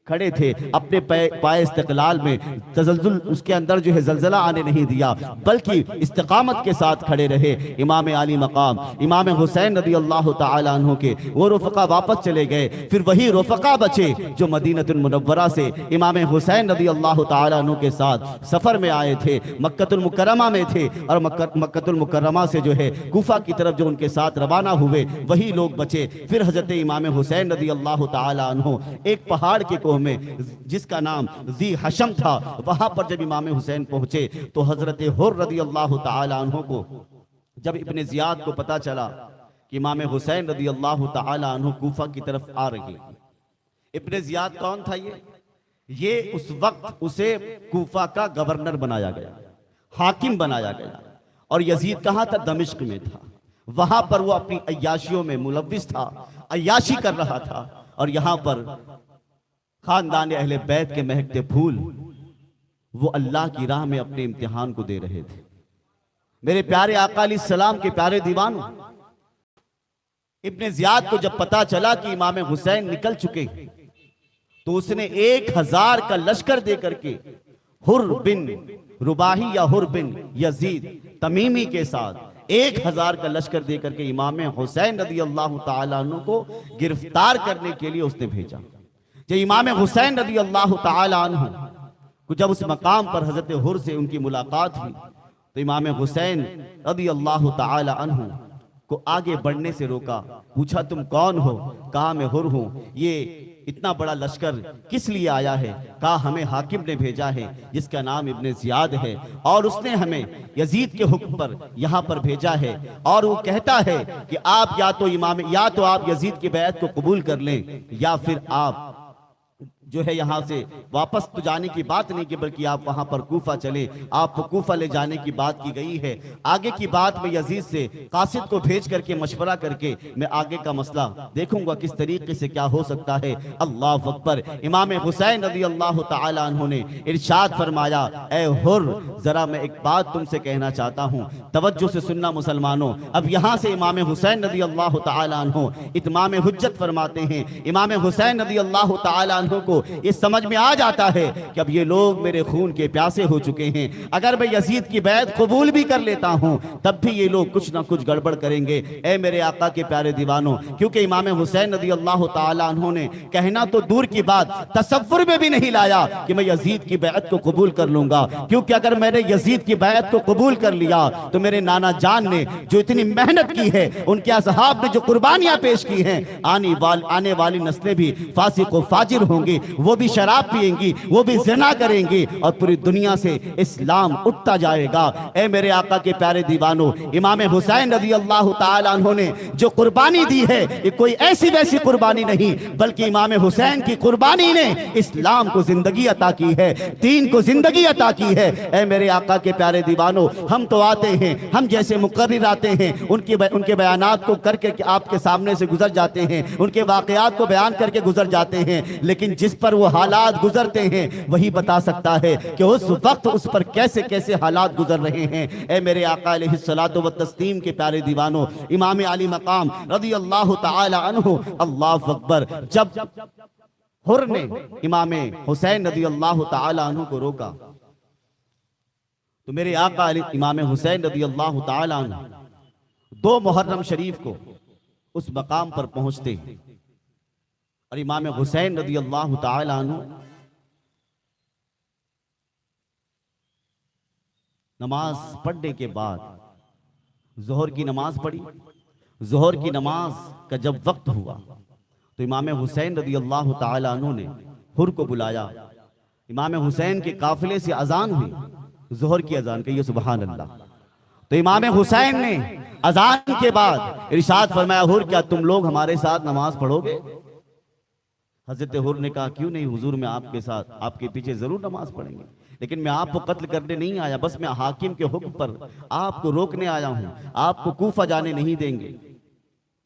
Speaker 1: खड़े थे, अपने पाए इस्तिक़लाल में तज़ल्ज़ुल उसके अंदर जो है ज़लज़ला आने नहीं दिया, बल्कि इस्तिक़ामत के साथ खड़े रहे। इमाम आली मकाम इमाम हुसैन रदी अल्लाह ताला अन्हु के वो रुफ़क़ा वापस चले गए, फिर वही रुफ़क़ा बचे जो मदीनतुल मुनव्वरा से इमाम हुसैन रदी अल्लाह ताला अन्हु के साथ सफ़र में आए थे, मक्कतुल मुकर्रमा में थे, और मक्कतुल मुकर्रमा से जो है कूफा की तरफ जो उनके साथ रवाना हुए, वही लोग बचे। फिर हज़रत इमाम हुसैन रदी अल्लाह ताला अन्हु एक पहाड़ के कोह में जिसका नाम ज़ी हशम था, वहां पर जब इमाम हुसैन पहुंचे, तो हजरत हुर रदी अल्लाह ताला अन्हु को जब इब्ने ज़ियाद को पता चला कि इमाम हुसैन रदी अल्लाह ताला अन्हु कूफा की तरफ आ रहे। इब्ने ज़ियाद कौन था? ये उस वक्त उसे कूफा का गवर्नर बनाया गया, हाकिम बनाया गया, और यजीद कहाँ था? दमिश्क में था। वहां पर वो अपनी अय्याशियों में मुलव्विस था, अय्याशी कर रहा था, और यहां पर खानदान अहले बैत के महकते फूल वो अल्लाह की राह में अपने इम्तिहान को दे रहे थे। मेरे प्यारे आका अलैहिस्सलाम के प्यारे दीवानों, इब्ने ज़ियाद को जब पता चला कि इमाम हुसैन निकल चुके हैं, तो उसने 1000 का लश्कर दे करके हुर बिन रुबाही या हुर बिन यजीद तमीमी के साथ 1000 का लश्कर दे करके इमाम हुसैन रदी अल्लाह ताला अन्हु को गिरफ्तार करने के लिए उसने भेजा। जब इमाम हुसैन रदी अल्लाह ताला अन्हु को जब उस मकाम पर हजरत हुर से उनकी मुलाकात हुई, तो इमाम हुसैन रदी अल्लाह ताला अन्हु को आगे बढ़ने से रोका। पूछा, तुम कौन हो? कहा, मैं हुर हूं। ये इतना बड़ा लश्कर किस लिए आया है? कहा, हमें हाकिम ने भेजा है जिसका नाम इब्ने ज़ियाद है, और उसने हमें यजीद के हुक्म पर यहाँ पर भेजा है, और वो कहता है कि आप या तो आप यजीद की बैत को कबूल कर लें, या फिर आप जो है यहाँ से वापस तो जाने की बात नहीं की, बल्कि आप वहाँ पर कूफा चले, आपको कूफा ले जाने की बात की गई है। आगे की बात में यजीद से कासिद को भेज करके मशवरा करके मैं आगे का मसला देखूंगा किस तरीके से क्या हो सकता है। अल्लाह अकबर। इमाम हुसैन रदी अल्लाह ताला अन्हु ने इरशाद फरमाया, ए हुर, जरा मैं एक बात तुमसे कहना चाहता हूँ, तवज्जो से सुनना मुसलमानों। अब यहाँ से इमाम हुसैन रदी अल्लाह ताला अन्हु इत्माम हुज्जत फरमाते हैं। इमाम हुसैन रदी अल्लाह ताला अन्हु को को ये समझ में आ जाता है कि अब ये लोग मेरे खून के प्यासे हो चुके हैं, अगर मैं यजीद की बैत कबूल भी कर लेता हूं तब भी ये लोग कुछ ना कुछ गड़बड़ करेंगे। ए मेरे आका के प्यारे दीवानों, क्योंकि इमाम हुसैन रज़ी अल्लाह ताला अन्हु ने कहना तो दूर की बात, तसव्वुर में भी नहीं लाया कि मैं यजीद की बैत को कबूल कर लूंगा, क्योंकि अगर मैंने यजीद की बैत को कबूल कर लिया तो मेरे नाना जान ने जो इतनी मेहनत की है, उनके असहाब ने जो कुर्बानियां पेश की हैं, आने वाली नस्लें भी फासिक व फाजिर होंगी, वो भी शराब पिएंगी, वो भी ज़िना करेंगी और पूरी दुनिया से इस्लाम उठता जाएगा। ए मेरे आका के प्यारे दीवानों, इमाम हुसैन रज़ी अल्लाह ताला अन्हु ने जो कुर्बानी दी है ये कोई ऐसी वैसी कुर्बानी नहीं, बल्कि इमाम हुसैन की कुर्बानी ने इस्लाम को जिंदगी अता की है, दीन को जिंदगी अता की है। ए मेरे आका के प्यारे दीवानों, हम तो आते हैं, हम जैसे मुकर्रिर आते हैं, उनके बयानात को करके आपके सामने से गुजर जाते हैं, उनके वाकयात को बयान करके गुजर जाते हैं, लेकिन जिस पर वो हालात गुजरते हैं वही बता सकता है कि उस वक्त उस पर कैसे कैसे हालात गुजर रहे हैं। ए मेरे आका अलैहिस्सलातु व तस्लीम के प्यारे दीवानों, इमाम अली मकाम रज़ी अल्लाह ताला अन्हु, अल्लाहु अकबर, जब हुर ने इमाम हुसैन रज़ी अल्लाह ताला अन्हु को रोका तो मेरे आका इमाम हुसैन रज़ी अल्लाह ताला अन्हु 2 मुहर्रम शरीफ को उस मकाम पर पहुंचते हैं और इमाम हुसैन रज़ी अल्लाह ताला अन्हु नमाज पढ़ने के बाद जोहर की नमाज पढ़ी। जोहर की नमाज का जब वक्त हुआ तो इमाम हुसैन रज़ी अल्लाह ताला अन्हु ने हुर को बुलाया। इमाम हुसैन के काफिले से अजान हुई, जोहर की अजान, कहिए सुभान अल्लाह। तो इमाम हुसैन ने अजान के बाद इरशाद फरमाया, हुर क्या तुम लोग हमारे साथ नमाज पढ़ोगे? हजरत हुर ने कहा, क्यों नहीं हुजूर, मैं आपके साथ आपके पीछे जरूर नमाज पढ़ेंगे, लेकिन मैं आपको कत्ल करने नहीं आया, बस मैं हाकिम के हुक्म पर आपको रोकने आया हूं। आपको कूफा जाने नहीं देंगे,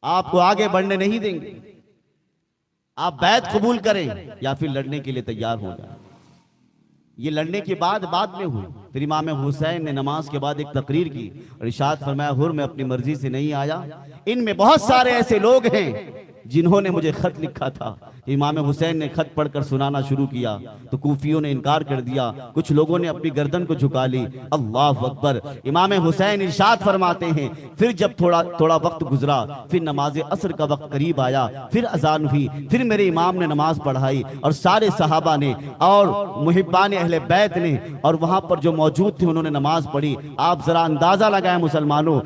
Speaker 1: आपको आगे बढ़ने नहीं देंगे, आप बैत कबूल करें या फिर लड़ने के लिए तैयार हो जाए। ये लड़ने की बात बाद में हुई। फिर इमाम हुसैन ने नमाज के बाद एक तकरीर की और इरशाद फरमाया, हुर मैं अपनी मर्जी से नहीं आया, इनमें बहुत सारे ऐसे लोग हैं जिन्होंने मुझे खत लिखा था। इमाम हुसैन ने खत पढ़कर सुनाना शुरू किया तो कूफियों ने इनकार कर दिया, कुछ लोगों ने अपनी गर्दन को झुका ली। अल्लाह अकबर। इमाम हुसैन इरशाद फरमाते हैं, फिर जब थोड़ा वक्त गुजरा, फिर नमाज असर का वक्त करीब आया, फिर अजान हुई, फिर मेरे इमाम ने नमाज पढ़ाई और सारे सहाबा ने और मुहिब्बान अहले बैत ने और वहां पर जो मौजूद थे उन्होंने नमाज पढ़ी। आप जरा अंदाजा लगाएं मुसलमानों,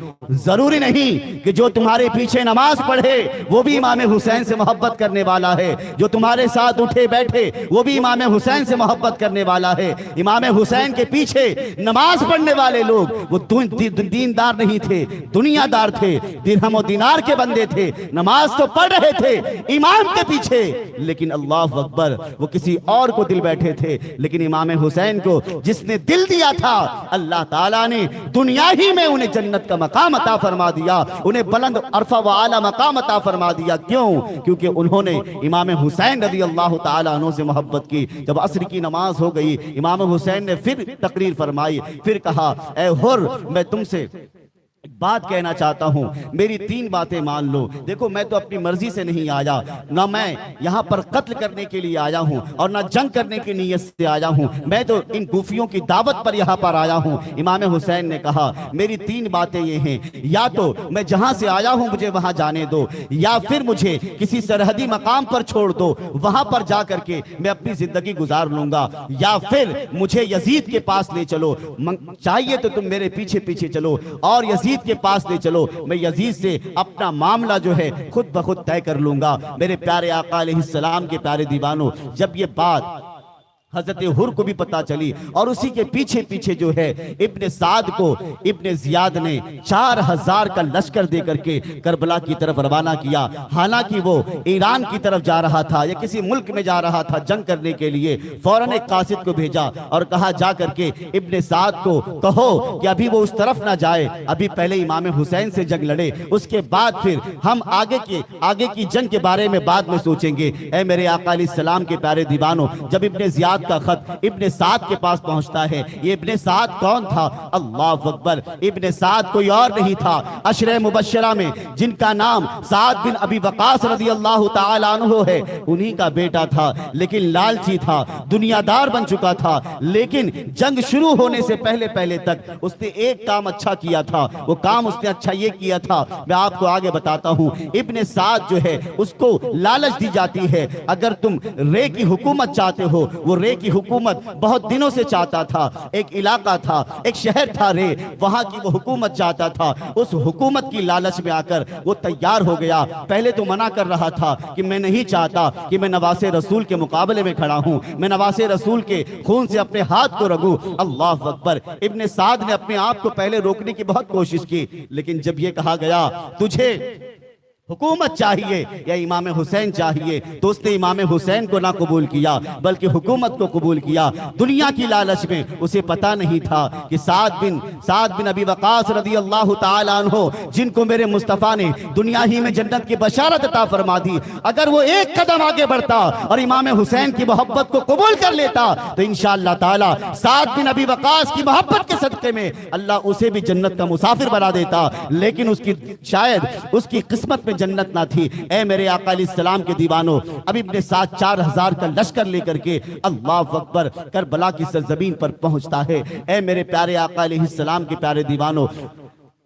Speaker 1: जरूरी नहीं कि जो तुम्हारे पीछे नमाज पढ़े वो भी इमाम हुसैन से मोहब्बत करने वाला है, जो तुम्हारे साथ उठे बैठे वो भी इमाम हुसैन से मोहब्बत करने वाला है। इमाम हुसैन के पीछे नमाज पढ़ने वाले लोग वो दीनदार नहीं थे, दुनियादार थे, दिरहम और दिनार के बंदे थे, नमाज तो पढ़ रहे थे इमाम के पीछे, लेकिन अल्लाह अकबर वो किसी और को दिल बैठे थे। लेकिन इमाम हुसैन को जिसने दिल दिया था, अल्लाह ताला ने दुनिया ही में उन्हें जन्नत का मकाम अता फरमा दिया, उन्हें बुलंद अरफा व आला मकाम अता फरमा दिया। क्यों? क्योंकि उन्होंने इमाम हुसैन रज़ी अल्लाह ताला अन्हु से मोहब्बत की। जब असर की नमाज हो गई, इमाम हुसैन ने फिर तकरीर फरमाई, फिर कहा, ए हुर मैं तुमसे एक बात कहना चाहता हूं, मेरी 3 बातें मान लो। देखो मैं तो अपनी मर्जी से नहीं आया, ना मैं यहां पर कत्ल करने के लिए आया हूं और ना जंग करने की नीयत से आया हूं, मैं तो इन गुफियों की दावत पर यहां पर आया हूं। इमाम हुसैन ने कहा, मेरी 3 बातें ये हैं, या तो मैं जहां से आया हूं मुझे वहां जाने दो, या फिर मुझे किसी सरहदी मकाम पर छोड़ दो, वहां पर जा करके मैं अपनी जिंदगी गुजार लूंगा, या फिर मुझे यजीद के पास ले चलो, चाहिए तो तुम मेरे पीछे पीछे चलो और यजीद के पास ले चलो, मैं यजीद से अपना मामला जो है खुद ब खुद तय कर लूंगा। मेरे प्यारे आका अलैहिस्सलाम के प्यारे दीवानों, जब ये बात हजरत हुर को भी पता चली और उसी के पीछे पीछे जो है इब्ने साद को इब्ने जियाद ने 4000 का लश्कर दे करके करबला की तरफ रवाना किया। हालांकि वो ईरान की तरफ जा रहा था या किसी मुल्क में जा रहा था जंग करने के लिए, फौरन एक कासिद को भेजा और कहा जा करके इब्ने साद को कहो कि अभी वो उस तरफ ना जाए, अभी पहले इमाम हुसैन से जंग लड़े, उसके बाद फिर हम आगे की जंग के बारे में बाद में सोचेंगे। ऐ मेरे आका अलैहिस्सलाम के प्यारे दीवानों, जब इब्ने जियाद जियाद का खत इब्ने साद के पास पहुंचता है। ये इब्ने साद कौन था? अल्लाह अकबर, इब्ने साद कोई और नहीं था, अशरे मुबश्शरा में जिनका नाम साद बिन अबी वकास रज़ी अल्लाह ताला अन्हु है, उन्हीं का बेटा था। लेकिन लालची था, दुनियादार बन चुका था। लेकिन जंग शुरू होने से पहले पहले तक उसने एक काम अच्छा किया था। वो काम उसने अच्छा ये किया था, मैं आपको आगे बताता हूं। इब्ने साद जो है उसको लालच दी जाती है, अगर तुम रे की हुकूमत चाहते हो, वो रे की हुकूमत बहुत दिनों से चाहता था। एक इलाका था, एक शहर था रे, वहां की वो हुकूमत चाहता था। उस हुकूमत की लालच में आकर वो तैयार हो गया। पहले तो मना कर रहा था कि मैं नहीं चाहता कि मैं नवासे रसूल के मुकाबले में खड़ा हूं, मैं नवासे रसूल के खून से अपने हाथ को रगूं। अल्लाह अकबर, इब्ने साद ने अपने आप को पहले रोकने की बहुत कोशिश की, लेकिन जब ये कहा गया तुझे हुकूमत चाहिए या इमाम हुसैन चाहिए, तो उसने इमाम हुसैन को ना कबूल किया बल्कि हुकूमत को कबूल किया। दुनिया की लालच में उसे पता नहीं था कि साद बिन अबी वकास रज़ी अल्लाह ताला अन्हु, जिनको मेरे मुस्तफ़ा ने दुनिया ही में जन्नत की बशारत अता फरमा दी, अगर वो एक कदम आगे बढ़ता और इमाम हुसैन की मोहब्बत को कबूल कर लेता तो इंशाअल्लाह ताला साद बिन अबी वकास की मोहब्बत के सदक़े में अल्लाह उसे भी जन्नत का मुसाफिर बना देता। लेकिन उसकी शायद उसकी किस्मत में जन्नत ना थी। ए मेरे आका अलैहिस्सलाम के दीवानों, अब इब्ने साद 4000 का लश्कर लेकर के अल्लाह अकबर करबला की सरजमीन पर पहुंचता है। ए मेरे प्यारे आका अलैहिस्सलाम के प्यारे दीवानों,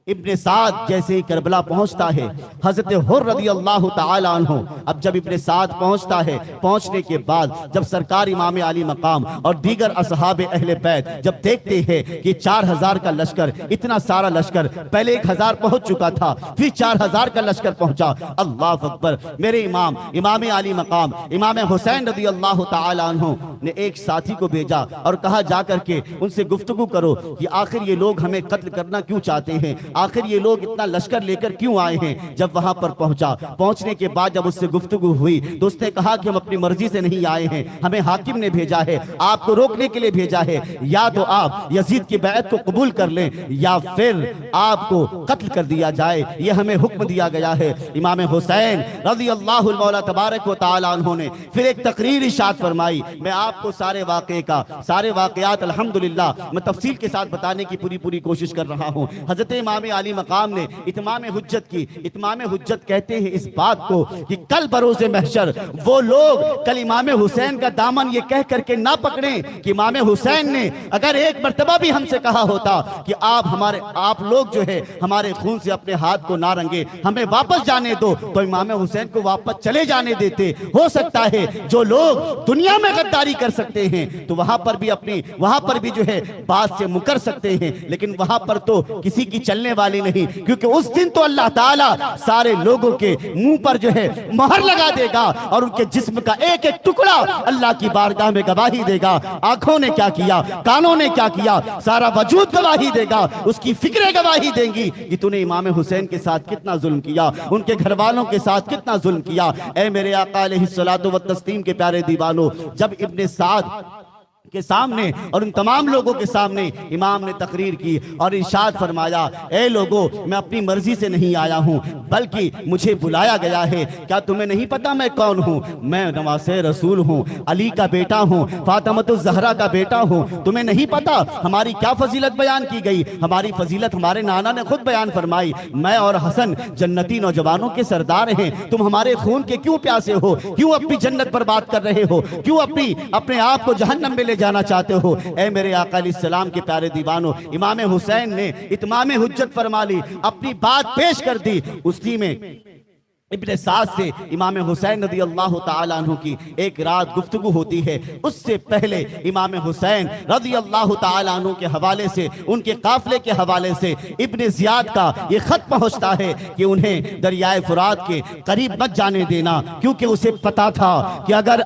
Speaker 1: इब्ने साद जैसे ही करबला पहुंचता है, हजरत हुर रज़ी अल्लाह ताला अन्हु, अब जब इब्ने साद पहुंचता है, पहुंचने के बाद जब सरकार इमाम अली मकाम और दीगर असहाब अहले बैत जब देखते हैं कि 4000 का लश्कर, इतना सारा लश्कर, पहले 1000 पहुंच चुका था, फिर 4000 का लश्कर पहुंचा। अल्लाह अकबर, मेरे इमाम अली मकाम इमाम हुसैन रज़ी अल्लाह ताला अन्हु ने एक साथी को भेजा और कहा जाकर के उनसे गुफ्तगू करो कि आखिर ये लोग हमें कत्ल करना क्यों चाहते हैं, आखिर ये लोग इतना लश्कर लेकर क्यों आए हैं। जब वहां पर पहुंचने के बाद जब उससे गुफ्तगू हुई तो उसने कहा कि हम अपनी मर्जी से नहीं आए हैं, हमें हाकिम ने भेजा है, आपको रोकने के लिए भेजा है, या तो आप यजीद की बैत को कबूल कर लें या फिर आपको कत्ल कर दिया जाए, ये हमें हुक्म दिया गया है। इमाम हुसैन रज़ी अल्लाहुल मौला तबारक व तआला अन्हु ने फिर एक तकरीर इरशाद फरमाई। मैं आपको सारे वाक़यात अल्हम्दुलिल्लाह मैं तफसील के साथ बताने की पूरी कोशिश कर रहा हूँ। हजरत इमाम अली मकाम ने इत्माम हुज्जत की। इत्माम हुज्जत कहते हैं इस बात को कि कल बरोज़े महशर वो लोग कल इमाम हुसैन का दामन ये कह करके ना पकड़ें कि इमाम हुसैन ने अगर एक मर्तबा भी हमसे कहा होता कि आप लोग जो है हमारे खून से अपने हाथ को ना रंगे, हमें वापस जाने दो, तो इमाम हुसैन को वापस चले जाने देते। हो सकता है जो लोग दुनिया में गद्दारी कर सकते हैं तो वहां पर भी जो है बात से मुकर सकते हैं, लेकिन वहां पर तो किसी की चलने वाली नहीं, क्योंकि उस दिन तो अल्लाह ताला सारे लोगों के मुंह पर जो है मोहर लगा देगा और उनके जिस्म का एक एक टुकड़ा अल्लाह की बारगाह में गवाही देगा। आंखों ने क्या किया, कानों ने क्या किया, सारा वजूद गवाही देगा, उसकी फिक्रें गवाही देंगी कि तूने इमाम हुसैन के साथ कितना जुल्म किया, उनके घर वालों के साथ कितना जुल्म किया। ए मेरे आका अलैहिस्सलातु व तस्लीम के प्यारे दीवानों, जब इब्ने साद के सामने और उन तमाम लोगों के सामने इमाम ने तकरीर की और इरशाद फरमाया, ए लोगों, मैं अपनी मर्जी से नहीं आया हूं बल्कि मुझे बुलाया गया है। क्या तुम्हें नहीं पता मैं कौन हूं? मैं नवासे रसूल हूं, अली का बेटा हूं, फातिमा ज़हरा का बेटा हूं। तुम्हें नहीं पता हमारी क्या फजीलत बयान की गई? हमारी फजीलत हमारे नाना ने खुद बयान फरमाई। मैं और हसन जन्नती नौजवानों के सरदार हैं, तुम हमारे खून के क्यों प्यासे हो? क्यों अपनी जन्नत बर्बाद कर रहे हो? क्यों अपने आप को जहन्नम में ले जाना चाहते हो? ए मेरे आका अलैहिस्सलाम के प्यारे दीवानों, इमाम हुसैन ने इत्माम हुज्जत फरमा ली, अपनी बात पेश कर दी। उसी में इब्ने साद से इमाम हुसैन रज़ी अल्लाह ताला अन्हु की एक रात गुफ्तगू होती है। उससे पहले इमाम हुसैन रज़ी अल्लाह ताला अन्हु के हवाले से, उनके काफिले के हवाले से इब्ने ज़ियाद का ये खत पहुंचता है कि उन्हें दरियाए फुरात के करीब मत जाने देना, क्योंकि उसे पता था कि अगर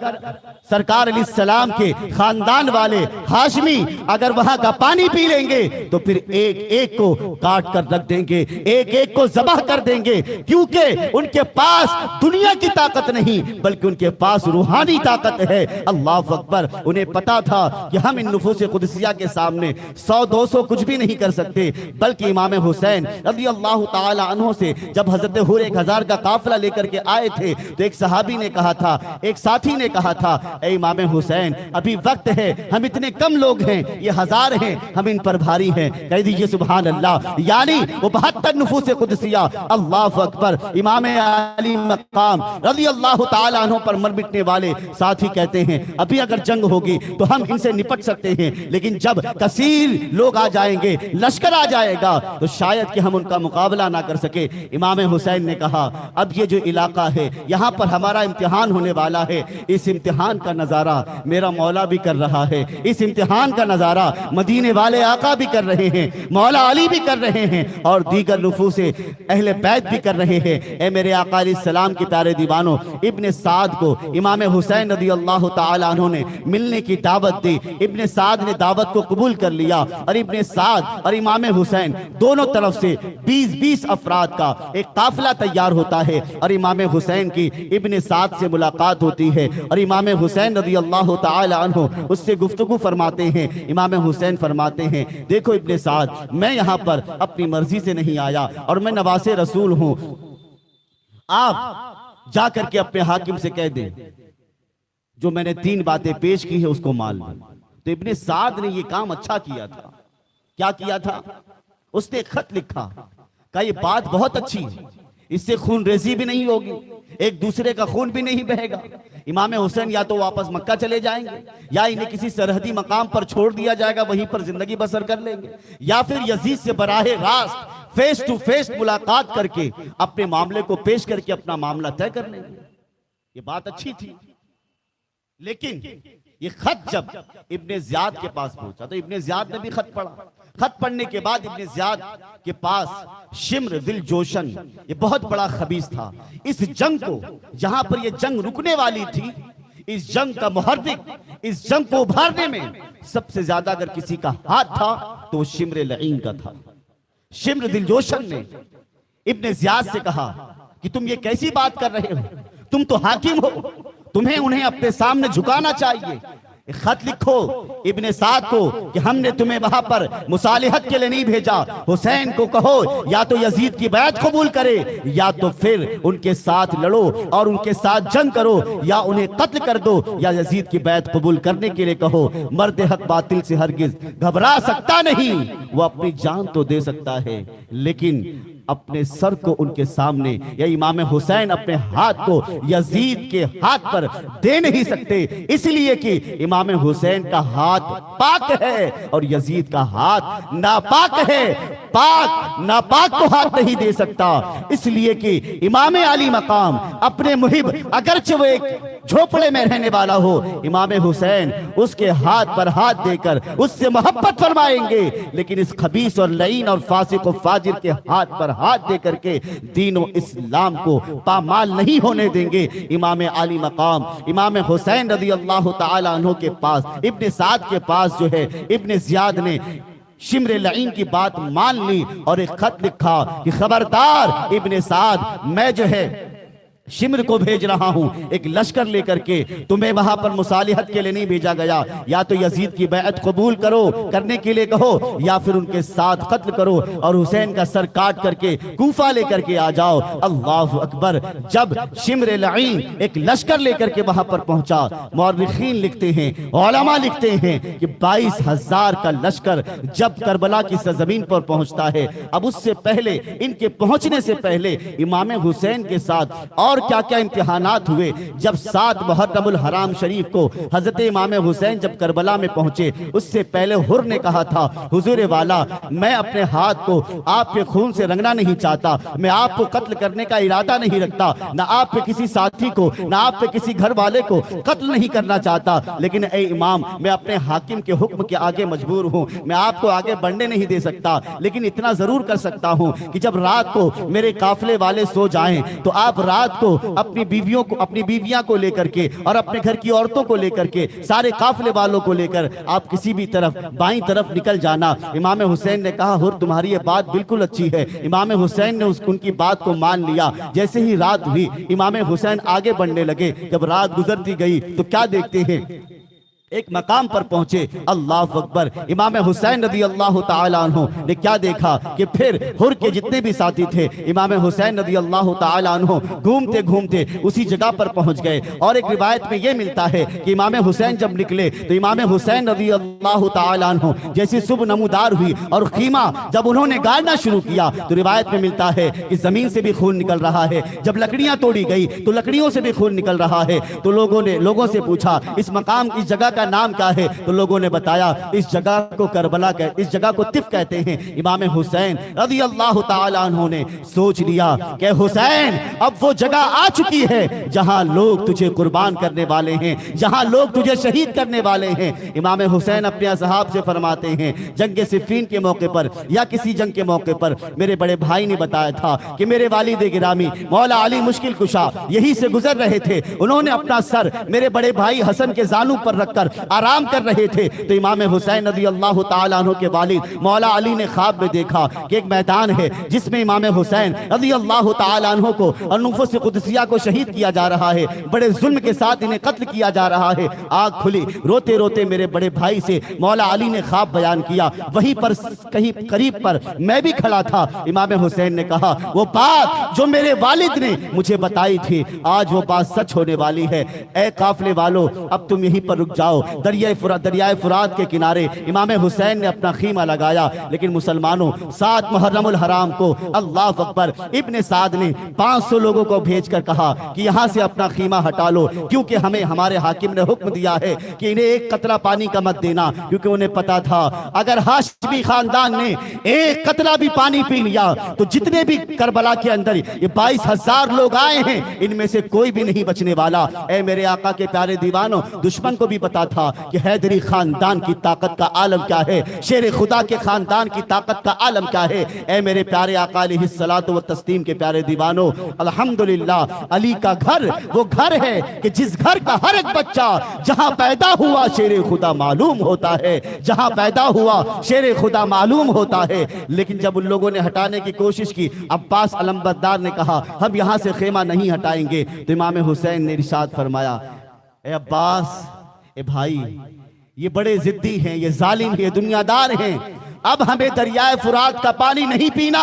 Speaker 1: सरकार अलैहिस्सलाम के खानदान वाले हाशमी अगर वहां का पानी पी लेंगे तो फिर एक एक को काट कर रख देंगे, एक एक को ज़बाह कर देंगे, क्योंकि उनके पास दुनिया की ताकत नहीं बल्कि उनके पास रूहानी ताकत है। अल्लाह अकबर। उन्हें पता था कि हम इन नुफूस कुदसिया के सामने 100-200 कुछ भी नहीं कर सकते, बल्कि इमाम हुसैन रज़ी अल्लाह ताला अन्हु से जब हजरत हुर 1000 का काफिला लेकर के आए थे तो एक सहाबी ने कहा था, एक साथी ने कहा था, ए इमाम हुसैन अभी वक्त है, हम इतने कम लोग हैं, ये 1000 हैं, हम इन पर भारी हैं, कह दीजिए सुभान अल्लाह। यानी वो 72 नुफूस कुदसिया, अल्लाह अकबर। इमाम अली मकाम रज़ी अल्लाह ताला अन्हु पर मर मिटने वाले साथी कहते हैं अभी अगर जंग होगी तो हम इनसे निपट सकते हैं, लेकिन जब कसीर लोग आ जाएंगे, लश्कर आ जाएगा तो शायद कि हम उनका मुकाबला ना कर सके। इमाम हुसैन ने कहा अब ये जो इलाका है यहाँ पर हमारा इम्तिहान होने वाला है, इस इम्तिहान का नज़ारा मेरा मौला भी कर रहा है, इस इम्तिहान का नज़ारा मदीने वाले आका भी कर रहे हैं, मौला अली भी कर रहे हैं और दीगर नुफूस अहले बैत भी कर रहे हैं। ए मेरे आका अलैहिस्सलाम की प्यारे दीवानों, इब्ने साद को इमाम हुसैन रज़ी अल्लाह ताला अन्हु ने मिलने की दावत दी। इब्ने साद ने दावत को कबूल कर लिया और इब्ने साद और इमाम हुसैन दोनों तरफ से 20-20 अफराद का एक काफिला तैयार होता है और इमाम हुसैन की इब्ने साद से मुलाकात होती है और इमाम हुसैन रज़ी अल्लाह ताला अन्हु उससे गुफ्तगू फरमाते हैं। इमाम हुसैन फरमाते हैं देखो इब्ने साद, मैं यहाँ पर अपनी मर्जी से नहीं आया और मैं नवासे रसूल हूँ, आप जा करके अपने हाकिम से कह दें जो मैंने 3 बातें पेश की है उसको मान लो। तो इब्ने साद ने ये काम अच्छा किया था। क्या किया था? उसने खत लिखा, कहा ये बात बहुत अच्छी है, इससे खून रेजी भी नहीं होगी, एक दूसरे का खून भी नहीं बहेगा। इमाम हुसैन या तो वापस मक्का चले जाएंगे या इन्हें किसी सरहदी मकाम पर छोड़ दिया जाएगा, वहीं पर जिंदगी बसर कर लेंगे, या फिर यजीद से बराहे रास्त फेस टू फेस मुलाकात करके अपने मामले को पेश करके अपना मामला तय कर लेंगे। ये बात अच्छी थी, लेकिन ये खत जब इब्ने ज़ियाद के पास पहुंचा तो इब्ने ज़ियाद ने भी खत पढ़ा। खत पढ़ने के बाद इब्ने ज़ियाद के पास शिम्र दिल जोशन, ये बहुत बड़ा खबीस था, इस जंग को जहां पर ये जंग रुकने वाली थी, इस जंग का मुहर्रिक, इस जंग को उभारने में सबसे ज्यादा अगर किसी का हाथ था तो वो शिम्र लईन का था। शिम्र दिल जोशन ने इब्ने ज़ियाद से कहा कि तुम ये कैसी बात कर रहे हो, तुम तो हाकिम हो, तुम्हें उन्हें अपने सामने झुकाना चाहिए। खत लिखो इब्ने साद को कि हमने तुम्हें वहां पर मुसालिहत के लिए नहीं भेजा, हुसैन को कहो या तो यजीद की बैत कबूल करे या तो फिर उनके साथ लड़ो और उनके साथ जंग करो, या उन्हें कत्ल कर दो या यजीद की बैत कबूल करने के लिए कहो। मर्द हक बातिल से हरगिज घबरा सकता नहीं, वो अपनी जान तो दे सकता है लेकिन अपने सर को उनके सामने, या इमाम हुसैन अपने हाथ को यजीद के हाथ पर दे नहीं सकते, इसलिए कि इमाम हुसैन का हाथ पाक है और यजीद का हाथ नापाक है। पाक नापाक को हाथ नहीं दे सकता, इसलिए कि इमाम अली मकाम अपने मुहिब, अगरचे वो एक झोपड़े में रहने वाला हो, इमाम हुसैन उसके हाथ पर हाथ देकर उससे मोहब्बत फरमाएंगे, लेकिन इस खबीस और लईन और फासिक और फाजिर के हाथ पर हाथ दे करके दीन और इस्लाम को पामाल नहीं होने देंगे। इमाम अली मकाम इमाम हुसैन रज़ी अल्लाह ताला अन्हु के पास, इब्ने साद के पास जो है इब्ने ज़ियाद ने शिम्र लईन की बात मान ली और एक खत लिखा कि खबरदार इब्ने साद, मैं जो है शिम्र को भेज रहा हूं एक लश्कर लेकर के, तुम्हें वहां पर मुसालिहत के लिए नहीं भेजा गया, या तो यजीद की बैत कबूल करो करने के लिए कहो या फिर उनके साथ कत्ल करो और हुसैन का सर काट करके कूफा लेकर के आ जाओ। अल्लाह अकबर। जब शिम्र लईन एक लश्कर लेकर के वहां पर पहुंचा, मौर्रिखीन लिखते हैं, उलमा लिखते हैं कि 22,000 का लश्कर जब करबला की सरजमीन पर पहुंचता है, अब उससे पहले, इनके पहुंचने से पहले इमाम हुसैन के साथ और क्या क्या इम्तिहानात हुए। जब 7 मुहर्रमुल हराम शरीफ को हजरत इमाम हुसैन जब करबला में पहुंचे, उससे पहले हुर ने कहा था, हुजूर वाला, मैं अपने हाथ को आपके खून से रंगना नहीं चाहता, मैं आपको कत्ल करने का इरादा नहीं रखता, ना आप पे किसी साथी को, ना आप पे किसी घर वाले को कत्ल नहीं करना चाहता, लेकिन ए इमाम, मैं अपने हाकिम के हुक्म के आगे मजबूर हूँ, मैं आपको आगे बढ़ने नहीं दे सकता, लेकिन इतना जरूर कर सकता हूँ कि जब रात को मेरे काफिले वाले सो जाएं तो आप रात को अपनी बीवियां को लेकर के और अपने घर की औरतों को लेकर के, सारे काफिले वालों को लेकर आप किसी भी तरफ बाईं तरफ निकल जाना। इमाम हुसैन ने कहा, हुर तुम्हारी ये बात बिल्कुल अच्छी है। इमाम हुसैन ने उनकी बात को मान लिया। जैसे ही रात हुई, इमाम हुसैन आगे बढ़ने लगे। जब रात गुजरती गई तो क्या देखते हैं, एक मकाम पर पहुंचे। अल्लाह अकबर। इमाम हुसैन रज़ी अल्लाह ताला अन्हु ने क्या देखा कि फिर हुर के जितने भी साथी थे, इमाम हुसैन रज़ी अल्लाह ताला अन्हु घूमते घूमते उसी जगह पर पहुंच गए। और एक रिवायत में यह मिलता है कि इमाम हुसैन जब निकले तो इमाम हुसैन रज़ी अल्लाह ताला अन्हु जैसी सुबह नमूदार हुई और खीमा जब उन्होंने गाड़ना शुरू किया तो रिवायत में मिलता है कि जमीन से भी खून निकल रहा है। जब लकड़ियां तोड़ी गई तो लकड़ियों से भी खून निकल रहा है। तो लोगों से पूछा, इस मकाम, इस जगह का नाम क्या है? तो लोगों ने बताया, इस जगह को करबला कहते, इस जगह को तिफ कहते हैं। इमाम हुसैन रज़ी अल्लाह ताला अन्हु ने सोच लिया कि हुसैन, अब वो जगह आ चुकी है जहां लोग तुझे कुर्बान करने वाले हैं, जहां लोग तुझे शहीद करने वाले हैं। इमाम हुसैन अपने असहाब से फरमाते हैं, जंग सिफ़ीन के मौके पर या किसी जंग के मौके पर मेरे बड़े भाई ने बताया था कि मेरे वालिद गिरामी मौला अली मुश्किल कुशा यही से गुजर रहे थे। उन्होंने अपना सर मेरे बड़े भाई हसन के जानू पर रखकर आराम कर रहे थे। तो इमाम हुसैन रज़ी अल्लाह ताला अन्हु के वालिद मौला अली ने ख्वाब में देखा कि एक मैदान है जिसमें इमाम हुसैन रज़ी अल्लाह ताला अन्हु को और नुफ़ुस कुदसिया को शहीद किया जा रहा है, बड़े जुल्म के साथ इन्हें कत्ल किया जा रहा है। आग खुली, रोते रोते मेरे बड़े भाई से मौला अली ने ख्वाब बयान किया। वहीं पर कहीं करीब पर मैं भी खड़ा था। इमाम हुसैन ने कहा, वो बात जो मेरे वालिद ने मुझे बताई थी, आज वो बात सच होने वाली है। ए काफिले वालों, अब तुम यहीं पर रुक जाओ। दरियाए फुरात के किनारे इमाम हुसैन ने अपना खीमा लगाया। लेकिन मुसलमानों, 7 मुहर्रमुल हराम को अल्लाह अकबर इब्ने साद ने 500 लोगों को भेजकर कहा कि यहाँ से अपना खीमा हटा लो, क्योंकि हमें हमारे हाकिम ने हुक्म दिया है कि इन्हें एक कतरा पानी का मत देना। क्योंकि उन्हें पता था अगर हाशमी खानदान ने एक कतरा भी पानी पी लिया तो जितने भी करबला के अंदर ये 22,000 लोग आए हैं, इनमें से कोई भी नहीं बचने वाला। ए मेरे आका के प्यारे दीवानों, दुश्मन को भी पता था कि हैदरी खानदान की ताकत का आलम क्या है, शेर खुदा के खानदान की ताकत का आलम क्या है। ए मेरे प्यारे आका अलैहिस्सलातु व तस्लीम के प्यारे दीवानों, अल्हम्दुलिल्लाह अली का घर वो घर है कि जिस घर का हर एक बच्चा जहां पैदा हुआ शेर खुदा मालूम होता है, जहां पैदा हुआ शेर खुदा मालूम होता है। लेकिन जब उन लोगों ने हटाने की कोशिश की, अब्बास अलंबरदार ने कहा, हम यहां से खेमा नहीं हटाएंगे। तो इमाम हुसैन ने इरशाद फरमाया, ए अब्बास, ए भाई, ये बड़े जिद्दी हैं, ये जालिम हैं, ये दुनियादार हैं। अब हमें दरियाए फुरात का पानी नहीं पीना,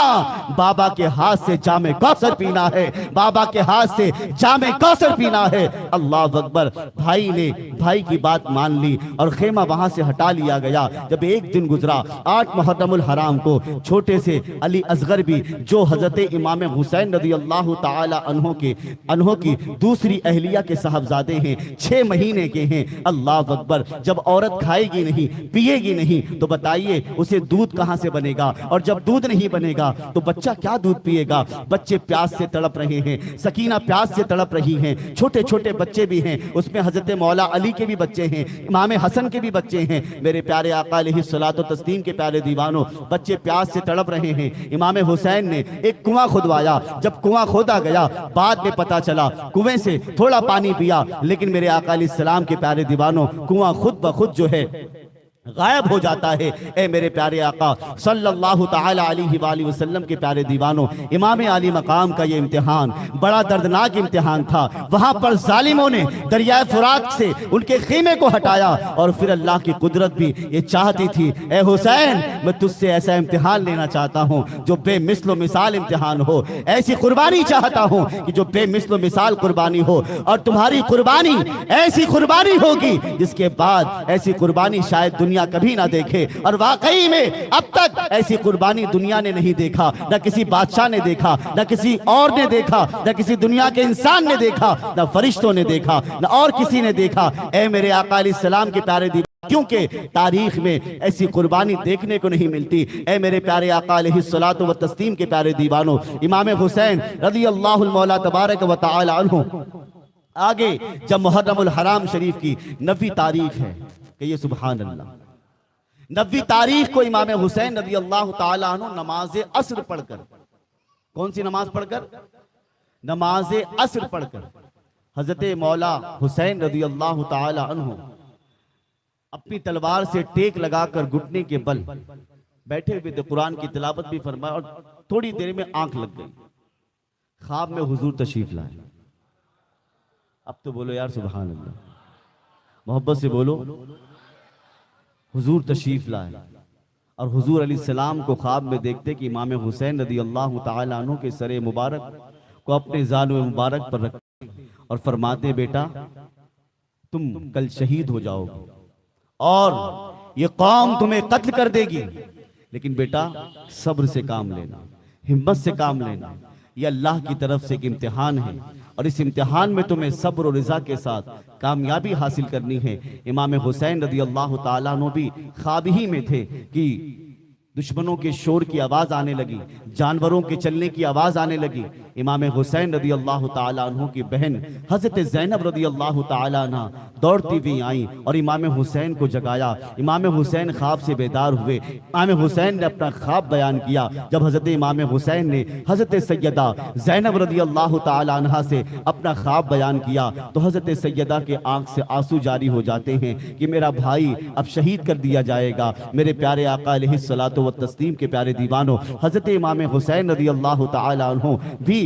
Speaker 1: बाबा के हाथ से जामे कौसर पीना है, बाबा के हाथ से जामे कौसर पीना है। अल्लाह अकबर। भाई ने भाई की बात मान ली और खेमा वहां से हटा लिया गया। जब एक दिन गुजरा, 8 मुहर्रमुल हराम को, छोटे से अली असगर भी, जो हजरत इमाम हुसैन रज़ी अल्लाह ताला अन्हो की दूसरी अहलिया के साहबजादे हैं, 6 महीने के हैं। अल्लाह अकबर। जब औरत खाएगी नहीं, पिएगी नहीं, तो बताइए उसे दूध कहां से बनेगा? और जब दूध नहीं बनेगा तो बच्चा क्या दूध पिएगा? बच्चे प्यास से तड़प रहे हैं, सकीना प्यास से तड़प रही हैं, छोटे छोटे बच्चे भी हैं, उसमें हजरत मौला अली के भी बच्चे हैं, इमाम हसन के भी बच्चे हैं। मेरे प्यारे आका अलैहिस्सलातु तस्लीम के प्यारे दीवानों, बच्चे प्यास से तड़प रहे हैं। इमाम हुसैन ने एक कुआं खुदवाया। जब कुआं खोदा गया, बाद में पता चला कुएं से थोड़ा पानी पिया, लेकिन मेरे आका अलैहिस्सलाम के प्यारे दीवानों, कुआं खुद ब खुद जो है गायब हो जाता है। ए मेरे प्यारे आका सल्लल्लाहु ताला अलैहि वसल्लम के प्यारे दीवानों, इमाम आली मकाम का ये इम्तिहान बड़ा दर्दनाक इम्तिहान था। वहां पर जालिमों ने दरियाए फुरात से उनके खीमे को हटाया और फिर अल्लाह की कुदरत भी ये चाहती थी, ए हुसैन, मैं तुझसे ऐसा इम्तिहान लेना चाहता हूँ जो बेमिस्लो मिसाल इम्तिहान हो, ऐसी कुर्बानी चाहता हूँ कि जो बेमिस्लो मिसाल कुर्बानी हो। और तुम्हारी कुर्बानी ऐसी कुर्बानी होगी जिसके बाद ऐसी कुर्बानी शायद दुनिया कभी ना देखे। और वाकई में अब तक ऐसी कुर्बानी दुनिया ने नहीं देखा, न किसी बादशाह ने देखा, न किसी और ने देखा, न किसी दुनिया के इंसान ने देखा, न फरिश्तों ने देखा, न और किसी ने देखा। ए मेरे आका अलैहिस्सलाम के प्यारे दीवान, क्योंकि तारीख में ऐसी कुर्बानी देखने को नहीं मिलती। ए मेरे प्यारे आका अलैहिस्सलातु व तस्लीम के प्यारे दीवानों, इमाम हुसैन रज़ी अल्लाहुल मौला तबारक व तआला अन्हु, आगे जब मुहर्रमुल हराम शरीफ की 90 तारीख है, कहिए सुभान अल्लाह, 90 तारीख को इमाम हुसैन रज़ी अल्लाह ताला अन्हु नमाज अस्र पढ़कर, कौन सी नमाज पढ़कर? नमाज असर पढ़कर हजरत मौला हुसैन रदी अल्लाह ताला अन्हु अपनी तलवार से टेक लगाकर घुटने के बल बैठे हुए थे, कुरान की तिलावत भी फरमाया और थोड़ी देर में आंख लग गई। ख्वाब में हुजूर तशरीफ लाए। अब तो बोलो यार सुभान अल्लाह, मोहब्बत से बोलो। हुजूर तशरीफ लाए और हुजूर अलैहिस्सलाम को ख्वाब में देखते कि इमाम हुसैन रदी अल्लाह ताला अन्हु के सरे मुबारक को अपने ज़ान मुबारक पर रखते और फरमाते, बेटा तुम कल शहीद हो जाओगे और ये कौम तुम्हें कत्ल कर देगी, लेकिन बेटा सब्र से काम लेना, हिम्मत से काम लेना। ये अल्लाह की तरफ से एक इम्तिहान है और इस इम्तिहान में तुम्हें सब्र और रिजा के साथ कामयाबी हासिल करनी है। इमाम हुसैन रदी अल्लाह ताला अन्हु भी ख्वाब ही में थे कि दुश्मनों के शोर की आवाज आने लगी, जानवरों के चलने की आवाज आने लगी। इमाम हुसैन रदी अल्लाह ताला अन्हु की बहन हजरत ज़ैनब रदी अल्लाह ताला अन्हा दौड़ती हुई आई और इमाम हुसैन को जगाया। इमाम हुसैन ख्वाब से बेदार हुए। इमाम हुसैन ने अपना ख्वाब बयान किया। जब हजरत इमाम हुसैन ने हजरत सैयदा ज़ैनब रदी अल्लाह ताला अन्हा से अपना ख्वाब बयान किया तो हजरत सैयदा के आंख से आंसू जारी हो जाते हैं कि मेरा भाई अब शहीद कर दिया जाएगा। मेरे प्यारे आका अलैहिस्सलातु व तस्लीम के प्यारे दीवानों, हजरत इमाम हुसैन रदी अल्लाह ताला अन्हु भी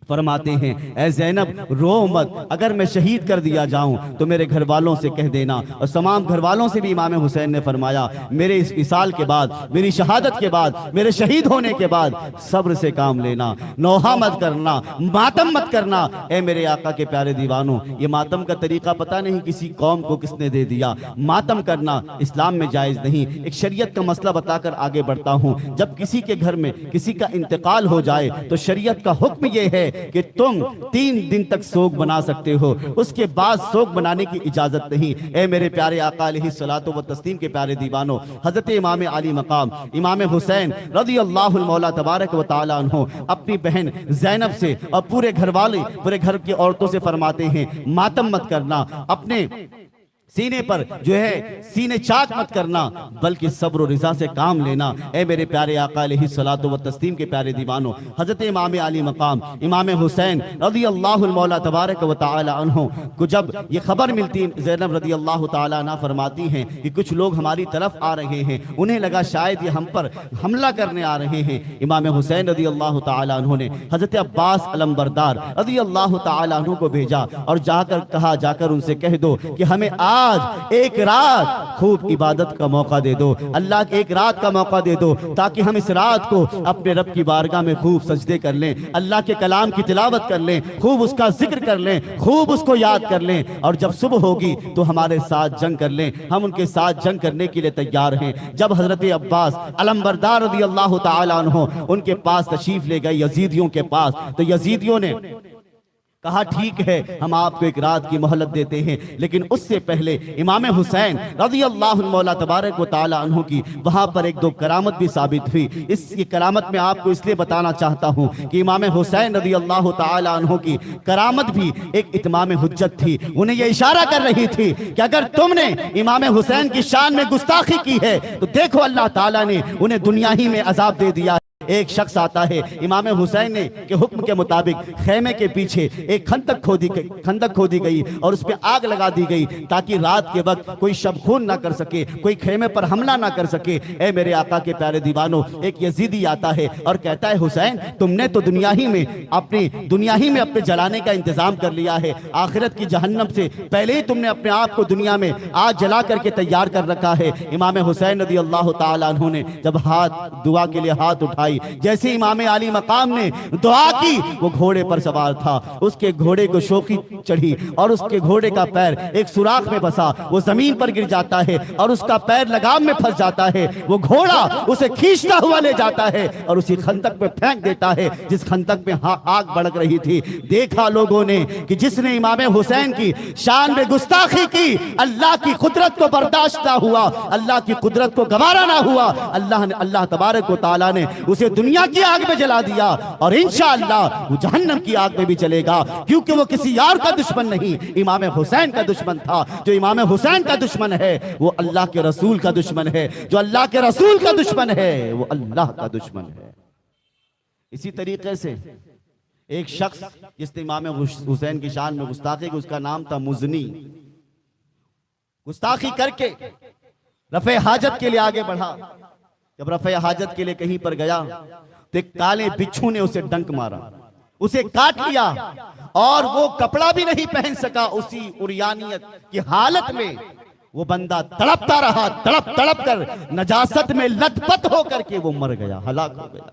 Speaker 1: फरमाते हैं, ऐ ज़ैनब रो मत, अगर मैं शहीद कर दिया जाऊं तो मेरे घर वालों से कह देना। और तमाम घर वालों से भी इमाम हुसैन ने फरमाया, मेरे इस विसाल के बाद, मेरी शहादत के बाद, मेरे शहीद होने के बाद सब्र से काम लेना, नौहा मत करना, मातम मत करना। ऐ मेरे आका के प्यारे दीवानों, ये मातम का तरीका पता नहीं किसी कौम को किसने दे दिया। मातम करना इस्लाम में जायज नहीं। एक शरीयत का मसला बताकर आगे बढ़ता हूँ। जब किसी के घर में किसी का इंतकाल हो जाए तो शरीयत का हुक्म यह है कि तुम 3 दिन तक सोग बना सकते हो, उसके बाद सोग बनाने की इजाजत नहीं। ए मेरे प्यारे आका अलैहिस्सलातु व तस्लीम के प्यारे दीवानों, हजरत इमाम अली मकाम इमाम हुसैन रज़ी अल्लाहु मौला तबारक व तआला अन्हु अपनी बहन ज़ैनब से और पूरे घर वाले, पूरे घर की औरतों से फरमाते हैं, मातम मत करना, अपने सीने पर जो है सीने चाक मत करना, बल्कि सब्र और रिजा से काम लेना। ए मेरे प्यारे आका अलैहिस्सलातु व तस्लीम के प्यारे दीवानों, हजरत इमाम अली मकाम इमाम हुसैन रज़ी अल्लाहु मौला तबारक व तआला अन्हु को जब ये खबर मिलती, ज़ैनब रज़ी अल्लाह तआला अन्हा फरमाती हैं कि कुछ लोग हमारी तरफ आ रहे हैं, उन्हें लगा शायद ये हम पर हमला करने आ रहे हैं। इमाम हुसैन रज़ी अल्लाह तआला अन्हु ने हजरत अब्बास अलमबरदार रज़ी अल्लाह तआला अन्हु को भेजा और जाकर कहा, जाकर उनसे कह दो कि हमें आज एक रात खूब इबादत का मौका दे दो, अल्लाह की एक रात का मौका दे दो, ताकि हम इस रात को अपने रब की बारगाह में खूब सजदे कर लें, अल्लाह के कलाम की तिलावत कर लें, खूब उसका जिक्र कर लें, खूब उसको याद कर लें, और जब सुबह होगी तो हमारे साथ जंग कर लें। हम उनके साथ जंग करने के लिए तैयार हैं। जब हजरत अब्बास अलमबरदार रज़ी अल्लाह तआला अन्हु उनके पास तशरीफ ले गए यजीदियों के पास, तो यजीदियों ने कहा, ठीक है हम आपको एक रात की मोहलत देते हैं, लेकिन उससे पहले इमाम हुसैन रज़ी अल्लाहु मौला तबारक व तआला अन्हु की वहां पर एक दो करामत भी साबित हुई। इस ये करामत में आपको इसलिए बताना चाहता हूं कि इमाम हुसैन रज़ी अल्लाहु तआला अन्हु की करामत भी एक इत्माम हुज्जत थी। उन्हें यह इशारा कर रही थी कि अगर तुमने इमाम हुसैन की शान में गुस्ताखी की है तो देखो अल्लाह ताला ने उन्हें दुनिया ही में अजाब दे दिया। एक शख्स आता है, इमाम हुसैन ने के हुक्म के मुताबिक खेमे के पीछे एक खंदक खोदी गई और उस पर आग लगा दी गई, ताकि रात के वक्त कोई शब खून ना कर सके, कोई खेमे पर हमला ना कर सके। ए मेरे आका के प्यारे दीवानों, एक यजीदी आता है और कहता है, हुसैन तुमने तो दुनिया ही में अपने जलाने का इंतजाम कर लिया है, आखिरत की जहन्नम से पहले ही तुमने अपने आप को दुनिया में आग जला करके तैयार कर रखा है। इमाम हुसैन रज़ी अल्लाह तआला अन्हु ने जब दुआ के लिए हाथ उठाई, जैसे इमाम अली मकाम ने दुआ की, वो घोड़े पर सवार था, उसके घोड़े को शोखी चढ़ी और उसके घोड़े का पैर एक सुराख में फंसा, वो जमीन पर गिर जाता है और उसका पैर लगाम में फंस जाता है। वो घोड़ा उसे खींचता हुआ ले जाता है और उसी खंदक में फेंक देता है जिस खंदक में आग भड़क रही थी। देखा लोगों ने कि जिसने इमाम हुसैन की शान में गुस्ताखी की, अल्लाह की कुदरत को बर्दाश्त ना हुआ, अल्लाह की कुदरत को गवारा ना हुआ, अल्लाह तबारक व तआला ने उसे दुनिया की आग में जला दिया और इंशाअल्लाह वो जहन्नम की आग में भी चलेगा, क्योंकि वो किसी यार का दुश्मन नहीं, इमाम हुसैन का दुश्मन था। जो इमाम हुसैन का दुश्मन है वो अल्लाह के रसूल का दुश्मन है, जो अल्लाह के रसूल का दुश्मन है वो अल्लाह का दुश्मन है। इसी तरीके से एक शख्स जिसने इमाम हुसैन की शान में गुस्ताखी की, उसका नाम था मुजनी। गुस्ताखी करके रफ़े हाजत के लिए आगे बढ़ा। जब रफ़े हाजत के लिए कहीं पर गया तो एक काले बिच्छू ने उसे डंक मारा, उसे काट लिया और वो कपड़ा भी नहीं पहन सका। उसी उरियानियत की हालत में वो बंदा तड़पता रहा, तड़प तड़प कर नजासत में लथपथ होकर के वो मर गया, हलाक हो गया।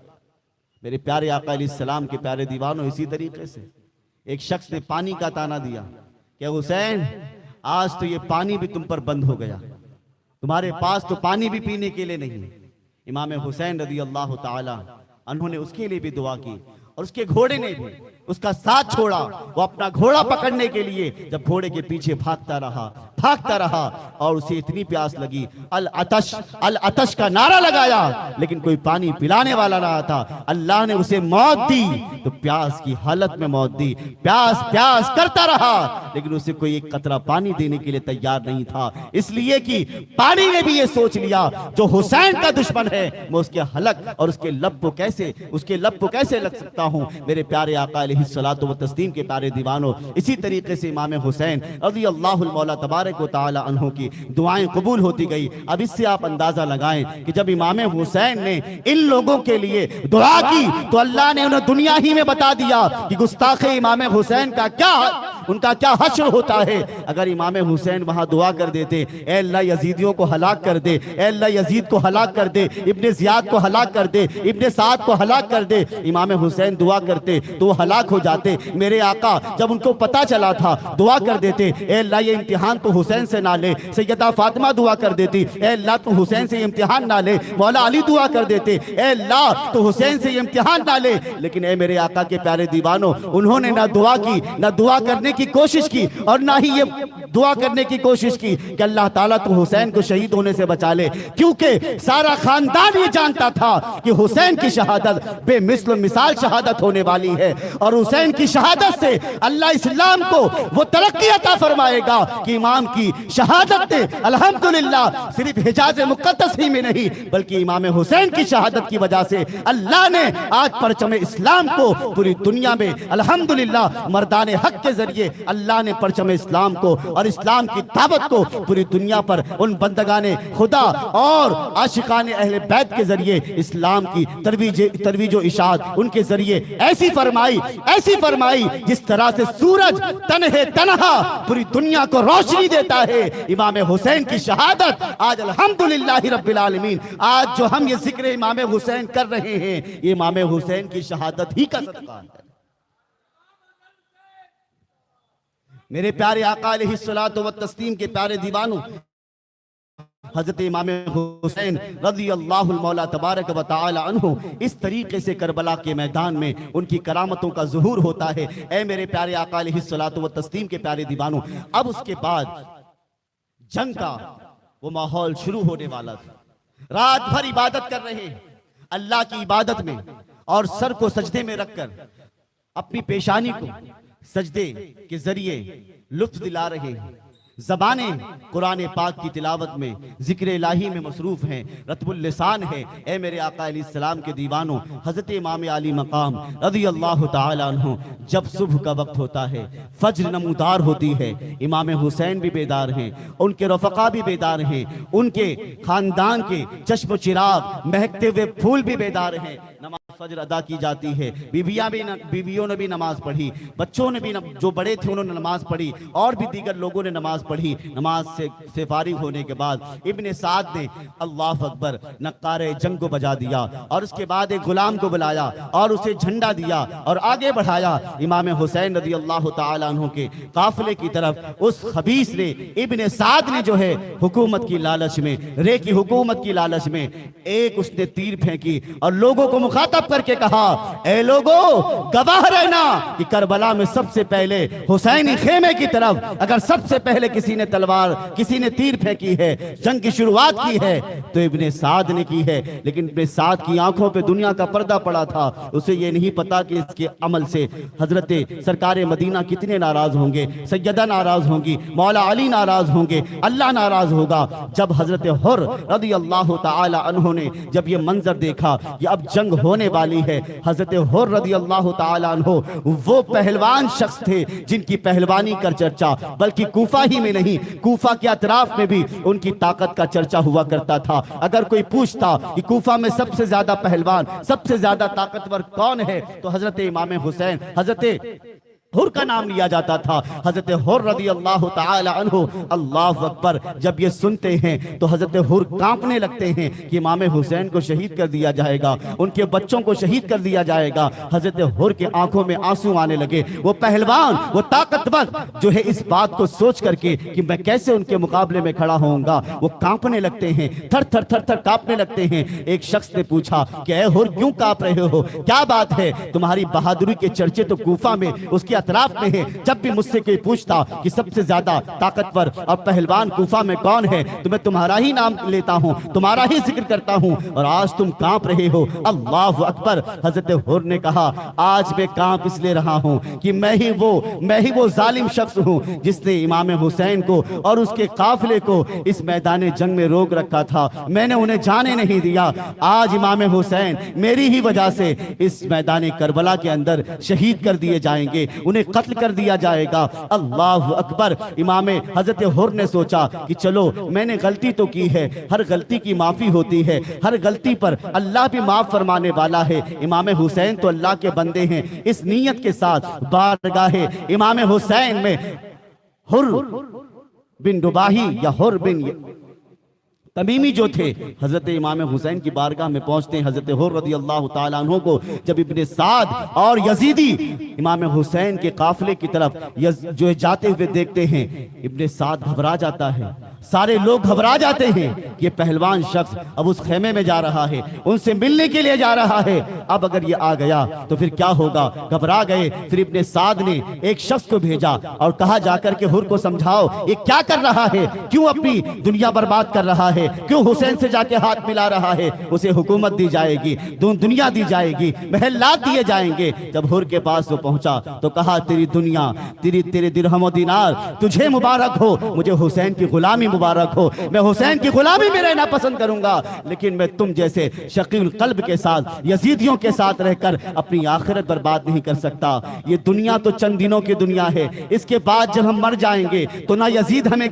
Speaker 1: मेरे प्यारे आका अलैहिस्सलाम के प्यारे दीवानों, इसी तरीके से एक शख्स ने पानी का ताना दिया कि हुसैन, आज तो ये पानी भी तुम पर बंद हो गया, तुम्हारे पास तो पानी भी पीने के लिए नहीं। इमाम हुसैन रज़ी अल्लाह ताला उन्होंने उसके लिए भी दुआ की और उसके घोड़े ने भी उसका साथ छोड़ा। वो अपना घोड़ा पकड़ने के लिए जब घोड़े के पीछे भागता रहा और उसे इतनी प्यास लगी, अल अतश का नारा लगाया, लेकिन कोई पानी पिलाने वाला ना था। अल्लाह ने उसे मौत दी तो प्यास की हालत में मौत दी। प्यास प्यास करता रहा, लेकिन उसे कोई एक कतरा पानी देने के लिए तैयार नहीं था, इसलिए कि पानी ने भी ये सोच लिया जो हुसैन का दुश्मन है मैं उसके हलक और उसके लब को कैसे लग सकता हूं। मेरे प्यारे आका अलैहिस्सलातु व तस्लीम के प्यारे दीवानों, इसी तरीके से इमाम हुसैन रज़ी अल्लाहुल मौला तबारक व तआला अन्हु की दुआएं कबूल होती गई। अब इससे आप अंदाजा लगाएं कि जब इमाम हुसैन ने इन लोगों के लिए दुआ की तो अल्लाह ने उन्हें दुनिया ही में बता दिया कि गुस्ताखे इमाम हुसैन का उनका क्या हश्र होता है। अगर इमाम हुसैन वहां दुआ कर देते, ए अल्लाह यजीदियों को हलाक कर दे, ए अल्लाह यजीद को हलाक कर दे, इब्ने जियाद को हलाक कर दे, इब्ने साद को हलाक कर दे, इमाम हुसैन दुआ करते तो वो हलाक हो जाते। मेरे आका जब उनको पता चला था दुआ कर देते, ए अल्लाह ये इम्तिहान तो हुसैन से ना ले। सैयदा फातिमा दुआ कर देती, ए अल्लाह तो हुसैन से इम्तिहान ना ले। मौला अली दुआ कर देते, ए अल्लाह तो हुसैन से इम्तिहान ना ले। लेकिन ए मेरे आका के प्यारे दीवानों, उन्होंने ना दुआ की, ना दुआ करने की कोशिश की और ना ही ये दुआ करने की कोशिश की कि अल्लाह ताला तो हुसैन को शहीद होने से बचा ले, क्योंकि सारा खानदान ये जानता था कि हुसैन की शहादत बेमिसल मिसाल शहादत होने वाली है और हुसैन की शहादत से अल्लाह इस्लाम को वो तरक्की अता फरमाएगा कि इमाम की शहादत ने अल्हम्दुलिल्लाह सिर्फ हिजाज मुक़द्दस ही में नहीं बल्कि इमाम हुसैन की शहादत की वजह से अल्लाह ने आज परचम इस्लाम को पूरी दुनिया में अल्हम्दुलिल्लाह मर्दाने हक के जरिए अल्लाह ने परचम इस्लाम को और इस्लाम की दावत को पूरी दुनिया पर उन बंदगाने खुदा और आशिकाने अहले बैत के जरिए इस्लाम की तरवीज इशाअत उनके जरिए ऐसी फरमाई जिस तरह से सूरज तन्हा पूरी दुनिया को रोशनी देता है। इमाम हुसैन की शहादत आज अल्हम्दुलिल्लाह रब्बिल आलमीन, आज जो हम ये जिक्र इमाम हुसैन कर रहे हैं ये इमाम हुसैन की शहादत ही का सदका है। मेरे प्यारे आका अलैहिस्सलातु व तस्लीम के प्यारे दीवानों, हजरत इमाम हुसैन रज़ी अल्लाहुल मौला तबारक व तआला अन्हु इस तरीके से करबला के मैदान में उनकी करामतों का ज़ुहूर होता है। ऐ मेरे प्यारे आका अलैहिस्सलातु व तस्लीम के प्यारे दीवानों, अब उसके बाद जंग का वो माहौल शुरू होने वाला था। रात भर इबादत कर रहे हैं अल्लाह की इबादत में और सर को सजदे में रखकर अपनी पेशानी को सजदे के जरिए लुत्फ दिला रहे हैं। ज़बाने कुरान पाक की तिलावत में जिक्र इलाही में मसरूफ़ हैं, रतबुल लिसान है। ए मेरे आका अलैहिस्सलाम के दीवानों, हज़रत इमाम अली मकाम रज़ी अल्लाह ताला अन्हु जब सुबह का वक्त होता है, फज्र नमूदार होती है, इमाम हुसैन भी बेदार हैं, उनके रफ़क़ा भी बेदार हैं, उनके ख़ानदान के चश्म चिराग महकते हुए फूल भी बेदार हैं। नमाज फज्र अदा की जाती है, बीवियों ने भी नमाज पढ़ी, बच्चों ने भी जो बड़े थे उन्होंने नमाज पढ़ी और भी दीगर लोगों ने नमाज पढ़ी। नमाज से फारिग होने के बाद इब्ने साद ने अल्लाह अकबर नक्कारे जंग को बजा दिया और उसके बाद एक गुलाम को बुलाया और उसे झंडा दिया और आगे बढ़ाया। इमाम हुसैन रज़ी अल्लाह ताला अन्हु के काफिले की तरफ उस खबीस ने इब्ने साद ने जो है हुकूमत की लालच में, रे की हुकूमत की लालच में एक उसने तीर फेंकी और लोगों को मुखातब करके कहा, ए लोगों गवाह रहना कि करबला में सबसे पहले हुसैनी खेमे की तरफ अगर सबसे पहले किसी ने तलवार, किसी ने तीर फेंकी है, जंग की शुरुआत की है तो इब्ने साद ने की है। लेकिन इब्ने साद की आंखों पे दुनिया का पर्दा पड़ा था, उसे ये नहीं पता कि इसके अमल से हजरत सरकार मदीना कितने नाराज होंगे, सैयदा नाराज होंगी, मौला अली नाराज होंगे, अल्लाह नाराज होगा। जब हजरत हुर रज़ी अल्लाह ताला अन्हु ने जब ये मंजर देखा कि अब जंग होने वाली है। हजरत हुर रज़ी अल्लाह ताला अन्हु वो पहलवान शख्स थे जिनकी पहलवानी कर चर्चा बल्कि कूफा ही में नहीं, कूफा के अतराफ में भी उनकी ताकत का चर्चा हुआ करता था। अगर कोई पूछता कि कूफा में सबसे ज्यादा पहलवान, सबसे ज्यादा ताकतवर कौन है, तो हजरत इमाम हुसैन, हजरत हुर का नाम लिया जाता था। हजरत हुर रज़ी अल्लाह ताला अन्हु, अल्लाह अकबर, जब ये सुनते हैं तो हजरत हुर कांपने लगते हैं कि इमाम हुसैन को शहीद कर दिया जाएगा, उनके बच्चों को शहीद कर दिया जाएगा। हजरत हुर के आंखों में आंसू आने लगे। वो पहलवान, वो ताकतवर जो है, इस बात को सोच करके कि मैं कैसे उनके मुकाबले में खड़ा होऊंगा, वो कांपने लगते हैं, थर थर थर थर कांपने लगते हैं। एक शख्स ने पूछा कि ऐ हुर, क्यों कांप रहे हो, क्या बात है? तुम्हारी बहादुरी के चर्चे तो कूफा में, उसके अतराफ में है। जब भी मुझसे कोई पूछता कि सबसे ज्यादा ताकतवर और पहलवान कूफा में कौन है, तो मैं तुम्हारा ही नाम लेता हूं, तुम्हारा ही जिक्र करता हूं, और आज तुम कांप रहे हो। अल्लाह अकबर। हजरत हुर ने कहा, आज मैं कांप इसलिए रहा हूं कि मैं ही वो जालिम शख्स हूं जिसने इमाम हुसैन को और उसके काफिले को इस मैदान जंग में रोक रखा था। मैंने उन्हें जाने नहीं दिया। आज इमाम हुसैन मेरी ही वजह से इस मैदान करबला के अंदर शहीद कर दिए जाएंगे, उन्हें कत्ल कर दिया जाएगा। अल्लाह अकबर। इमाम हजरत हुर ने सोचा कि चलो, मैंने गलती तो की है, हर गलती की माफी होती है, हर गलती पर अल्लाह भी माफ फरमाने वाला है। इमाम हुसैन तो अल्लाह के बंदे हैं। इस नीयत के साथ बारगाहे इमाम हुसैन में हुर बिन रुबाही या हुर बिन तमीमी जो थे, हजरत इमाम हुसैन की बारगाह में पहुंचते हैं। हजरत हुर रज़ी अल्लाह ताला अन्हु को जब इब्ने साद और यजीदी इमाम हुसैन के काफिले की तरफ जो जाते हुए देखते हैं, इब्ने साद घबरा जाता है, सारे लोग घबरा जाते हैं। ये पहलवान शख्स अब उस खेमे में जा रहा है, उनसे मिलने के लिए जा रहा है। अब अगर ये आ गया तो फिर क्या होगा? घबरा गए। फिर इब्ने साद ने एक शख्स को भेजा और कहा, जाकर के हुर को समझाओ ये क्या कर रहा है, क्यों अपनी दुनिया बर्बाद कर रहा है, क्यों हुसैन से जाके हाथ मिला रहा है। उसे हुकूमत दी जाएगी, दुनिया दी जाएगी, महलात दिए जाएंगे। जब हुर के पास वो पहुंचा तो कहा, तेरी दुनिया, तेरे दिरहम और दिनार तुझे मुबारक हो, मुझे हुसैन की गुलामी मुबारक हो। मैं हुसैन की गुलामी में रहना पसंद करूंगा, लेकिन मैं तुम जैसे शकील कल्ब के साथ, यजीदियों के साथ रहकर अपनी आखिरत बर्बाद नहीं कर सकता। ये दुनिया तो चंद दिनों की दुनिया है, इसके बाद जब हम मर जाएंगे तो ना यजीद हमें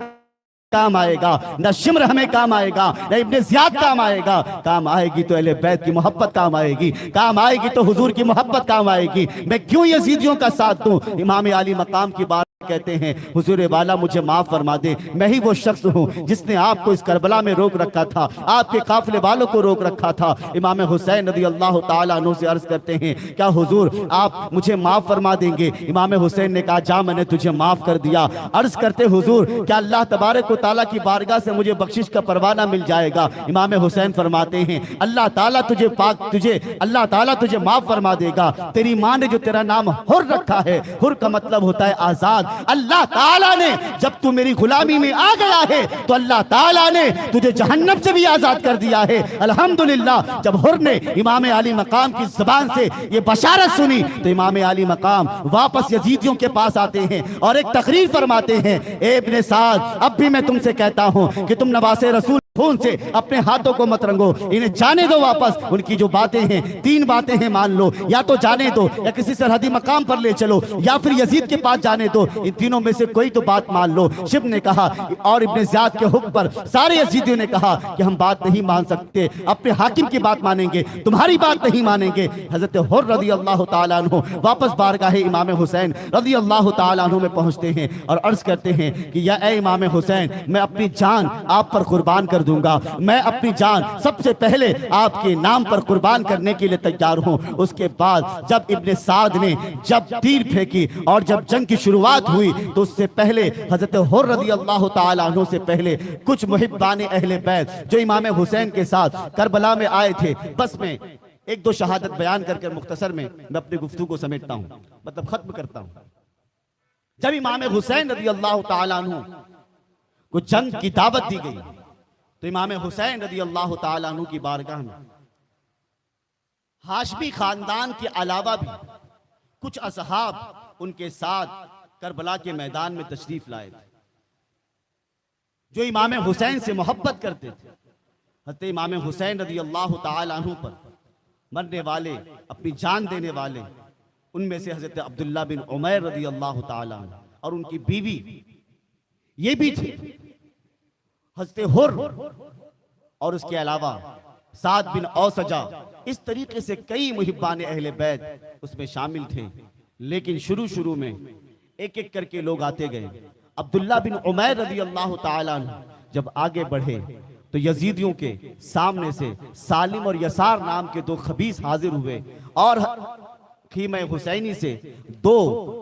Speaker 1: काम आएगा, न शिम्र हमें काम आएगा, न इब्ने ज़ियाद काम आएगा। काम आएगी तो अहले बैत की मोहब्बत काम आएगी, काम आएगी तो हुजूर की मोहब्बत काम आएगी। मैं क्यों यजीदियों का साथ दूं? इमाम आली मकाम की बात कहते हैं, हुजूर वाला मुझे माफ फरमा दे, मैं ही वो शख्स हूँ जिसने आपको इस करबला में रोक रखा था, आपके काफिले वालों को रोक रखा था। इमाम हुसैन रज़ी अल्लाह ताला अन्हु से अर्ज करते हैं, क्या हुजूर आप मुझे माफ फरमा देंगे? इमाम हुसैन ने कहा, जा, मैंने तुझे माफ कर दिया। अर्ज करते, हुजूर क्या अल्लाह तबारक व तआला की बारगाह से मुझे बख्शिश का परवाना मिल जाएगा? इमाम हुसैन फरमाते हैं, अल्लाह ताला तुझे माफ फरमा देगा। तेरी माँ ने जो तेरा नाम हुर रखा है, हुर का मतलब होता है आजाद। अल्लाह ताला ने, जब तू मेरी गुलामी में आ गया है तो अल्लाह ताला ने तुझे जहन्नम से भी आजाद कर दिया है। अल्हम्दुलिल्लाह। जब हुर ने इमाम आली मकाम की जुबान से ये बशारत सुनी तो इमाम आली मकाम वापस यजीदियों के पास आते हैं और एक तकरीर फरमाते हैं, ए इब्ने साद, अब भी मैं तुमसे कहता हूं कि तुम नवासे रसूल खून से अपने हाथों को मत रंगो, इन्हें जाने दो वापस। उनकी जो बातें हैं, 3 बातें हैं, मान लो, या तो जाने दो, या किसी सरहदी मकाम पर ले चलो, या फिर यजीद के पास जाने दो। इन तीनों में से कोई तो बात मान लो। शिब ने कहा और इब्ने ज़ियाद के हुक्म पर सारे यजीदियों ने कहा कि हम बात नहीं मान सकते, अपने हाकिम की बात मानेंगे, तुम्हारी बात नहीं मानेंगे। हजरत हुर रज़ी अल्लाह ताला अन्हु वापस बारगाह इमाम हुसैन रज़ी अल्लाह ताला अन्हु में पहुंचते हैं और अर्ज करते हैं कि या ए इमाम हुसैन, मैं अपनी जान आप पर कुर्बान कर दूंगा, मैं अपनी जान सबसे पहले आपके नाम पर कुर्बान करने के लिए तैयार हूं। उसके बाद जब इब्ने साद ने जब तीर फेंकी और जब जंग की शुरुआत हुई तो उससे पहले हजरत हुर रज़ी अल्लाह ताला अन्हु से पहले कुछ मुहिब्बान अहले बैत जो इमाम हुसैन के साथ करबला में आए थे, बस में 1-2 शहादत बयान करके मुख्तसर में मैं अपनी गुफ्तगू को समेटता हूं, मतलब खत्म करता हूं। जब इमाम हुसैन रज़ी अल्लाह ताला अन्हु को जंग की दावत दी गई तो इमाम हुसैन रज़ी अल्लाह ताला अन्हु की बारगाह में हाशमी खानदान के अलावा भी कुछ असहाब उनके साथ करबला के मैदान में तशरीफ लाए थे जो इमाम हुसैन से मोहब्बत करते थे। हज़रत इमाम हुसैन रज़ी अल्लाह ताला अन्हु पर मरने वाले, अपनी जान देने वाले, उनमें से हजरत अब्दुल्ला बिन उमैर रदी अल्लाह ताला अन्हु और उनकी बीवी ये भी थी, हजरत हुर, और उसके अलावा साद बिन औसजा। इस तरीके से कई मुहिब्बान अहले बैत उसमें शामिल थे। लेकिन शुरू शुरू में एक एक करके लोग आते गए। अब्दुल्ला बिन उमैर रदी अल्लाह ताला अन्हु जब आगे बढ़े तो यजीदियों के सामने से सालिम और यसार नाम के दो खबीस हाजिर हुए और खीमा हुसैनी से दो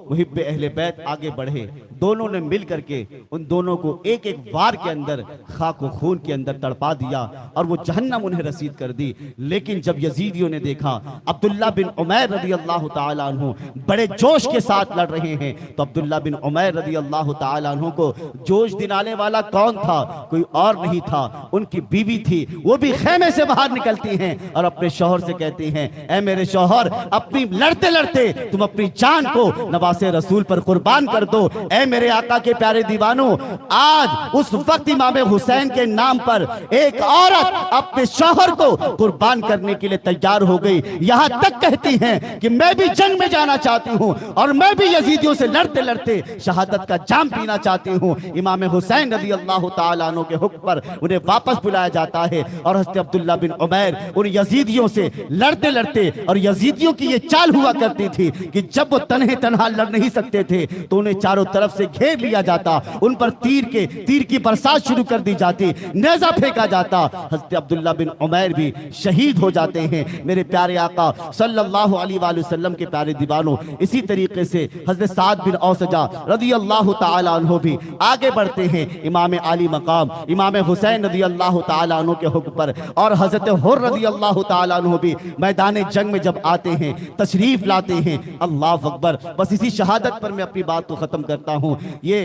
Speaker 1: मुहिब्बे अहले बैत आगे बढ़े। दोनों ने मिल करके उन दोनों को एक एक वार के अंदर खाक व खून के अंदर तड़पा दिया और वो जहन्नम उन्हें रसीद कर दी। लेकिन जब यजीदियों ने देखा अब्दुल्ला बिन उमैर रदी अल्लाह ताला अन्हु बड़े जोश के साथ लड़ रहे हैं, तो अब्दुल्ला बिन उमैर रदी अल्लाह ताला अन्हु को जोश दिलाने वाला कौन था? कोई और नहीं था, उनकी बीवी थी। वो भी खेमे से बाहर निकलती हैं और अपने शौहर से कहती हैं, ऐ मेरे शौहर, अपनी लड़ते लड़ते तुम अपनी जान को नवासे रसूल पर कुर्बान कर दो। ऐ मेरे आका के प्यारे दीवानों, आज उस वक्त इमाम हुसैन के नाम पर एक औरत अपने शौहर को कुर्बान करने के लिए तैयार हो गई। यहां तक कहती हैं कि मैं भी जंग में जाना चाहती हूं और मैं भी यजीदियों से लड़ते लड़ते शहादत का जाम पीना चाहती हूं। इमाम हुसैन रज़ी अल्लाह ताला अन्हु के हुक्म पर उन्हें वापस बुलाया जाता है और हज़रत अब्दुल्ला बिन उमैर उन यजीदियों से लड़ते लड़ते, और यजीदियों की ये चाल हुआ करती थी कि जब वो तन्हे तन्हा लड़ नहीं सकते थे तो उन्हें चारों तरफ से घेर लिया जाता, उन पर तीर की बरसात शुरू कर दी जाती, नेज़ा फेंका जाता। हज़रत अब्दुल्ला बिन उमैर भी शहीद हो जाते हैं। मेरे प्यारे आका सल्लल्लाहु अलैहि वसल्लम के प्यारे दीवानों, इसी तरीके से हज़रत साद बिन औसजा रज़ी अल्लाह ताला अन्हु भी आगे बढ़ते हैं इमाम आली मकाम इमाम हुसैन रज़ी अल्लाह ताला अन्हु के हुक्म पर, और हज़रत हुर रज़ी अल्लाह ताला अन्हु भी मैदान जंग में जब आते हैं, तशरीफ लाते हैं। अल्लाह अकबर। बस इसी शहादत पर मैं अपनी बात को खत्म करता हूं। ये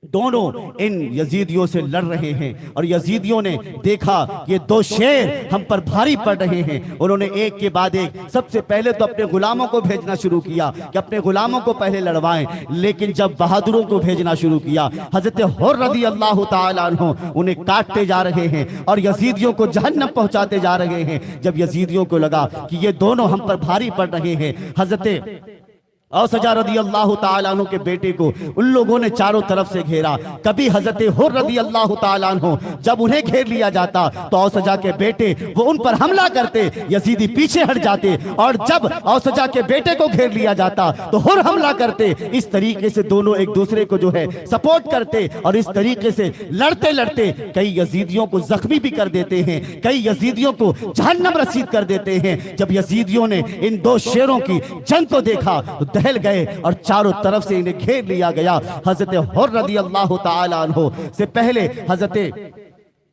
Speaker 1: दोनों इन यजीदियों से लड़ रहे हैं और यजीदियों ने देखा ये दो शेर हम पर भारी पड़ रहे हैं। उन्होंने एक के बाद एक सबसे पहले तो अपने गुलामों को भेजना शुरू किया कि अपने गुलामों को पहले लड़वाएं, लेकिन जब बहादुरों को भेजना शुरू किया, हजरत हुर रज़ी अल्लाह ताला अन्हु उन्हें काटते जा रहे हैं और यजीदियों को जहन्नम पहुंचाते जा रहे हैं। जब यजीदियों को लगा कि ये दोनों हम पर भारी पड़ रहे हैं, हजरत औसजा रज़ी अल्लाह ताला अन्हु के बेटे को उन लोगों ने चारों तरफ से घेरा। कभी हजरत हुर रज़ी अल्लाह ताला अन्हु जब उन्हें घेर लिया जाता तो औसजा के बेटे वो उन पर हमला करते, यजीदी पीछे हट जाते, और जब औसजा के बेटे को घेर लिया जाता तो हुर हमला करते। इस तरीके से दोनों एक दूसरे को जो है सपोर्ट करते और इस तरीके से लड़ते लड़ते कई यजीदियों को जख्मी भी कर देते हैं, कई यजीदियों को जहन्नम रसीद कर देते हैं। जब यजीदियों ने इन दो शेरों की जंग को देखा दहल गए और चारों तरफ से इन्हें घेर लिया गया। हजरत हुर रज़ी अल्लाह ताला अन्हु से पहले हजरत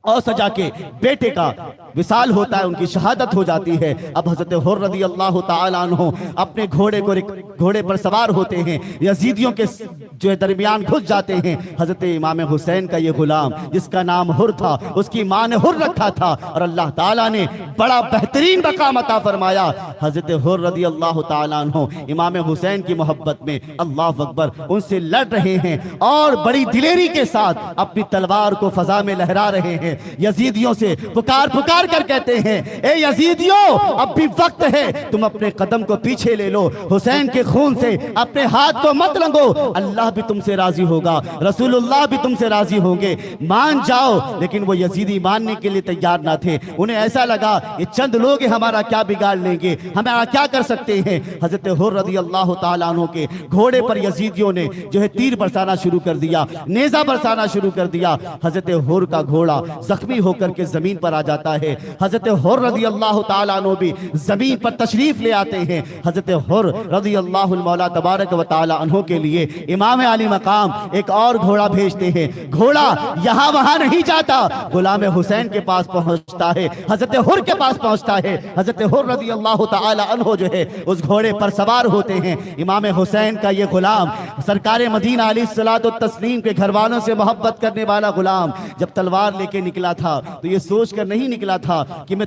Speaker 1: औसजा के बेटे का विसाल होता है, उनकी शहादत हो जाती है। अब हजरत हुर रज़ी अल्लाह ताला अन्हु अपने घोड़े पर सवार होते हैं, यजीदियों के जो है दरमियान घुस जाते हैं। हजरत इमाम हुसैन का ये गुलाम जिसका नाम हुर था, उसकी मां ने हुर रखा था और अल्लाह ताला ने बड़ा बेहतरीन मकाम अता फरमाया। हजरत हुर रज़ी अल्लाह ताला अन्हु इमाम हुसैन की मोहब्बत में, अल्लाह अकबर, उनसे लड़ रहे हैं और बड़ी दिलेरी के साथ अपनी तलवार को फजा में लहरा रहे हैं। यजीदियों से पुकार पुकार कर कहते हैं, ए यजीदियों, अब भी वक्त है, तुम अपने कदम को पीछे ले लो, हुसैन के खून से अपने हाथ को मत रंगो, अल्लाह भी तुमसे राजी होगा, रसूलुल्लाह भी तुमसे राजी होंगे, मान जाओ। लेकिन वो यजीदी मानने के लिए तैयार ना थे। उन्हें ऐसा लगा ये चंद लोग हमारा क्या बिगाड़ लेंगे, हमारा क्या कर सकते हैं। हजरत हुर रज़ी अल्लाह ताला अन्हु के घोड़े पर यजीदियों ने जो है तीर बरसाना शुरू कर दिया, नेजा बरसाना शुरू कर दिया। हजरत हुर का घोड़ा जख्मी होकर के जमीन पर आ जाता है। हजरत हुर रज़ी अल्लाह ताला अन्हु भी जमीन पर तशरीफ ले आते हैं। हजरत हुर रज़ी अल्लाहुल मौला तबारक व तआला अन्हु के लिए इमाम आली मकाम एक और घोड़ा भेजते हैं। घोड़ा यहाँ वहां नहीं जाता, गुलाम हुसैन के पास पहुंचता है, हजरत हुर के पास पहुंचता है। हजरत हुर रज़ी अल्लाह ताला अन्हु जो है उस घोड़े पर सवार होते हैं। इमाम हुसैन का ये गुलाम सरकार मदीना अलैहिस्सलातु तस्लीम के घर वालों से मोहब्बत करने वाला गुलाम जब तलवार लेके निकला था तो ये सोच कर नहीं निकला था कि मैं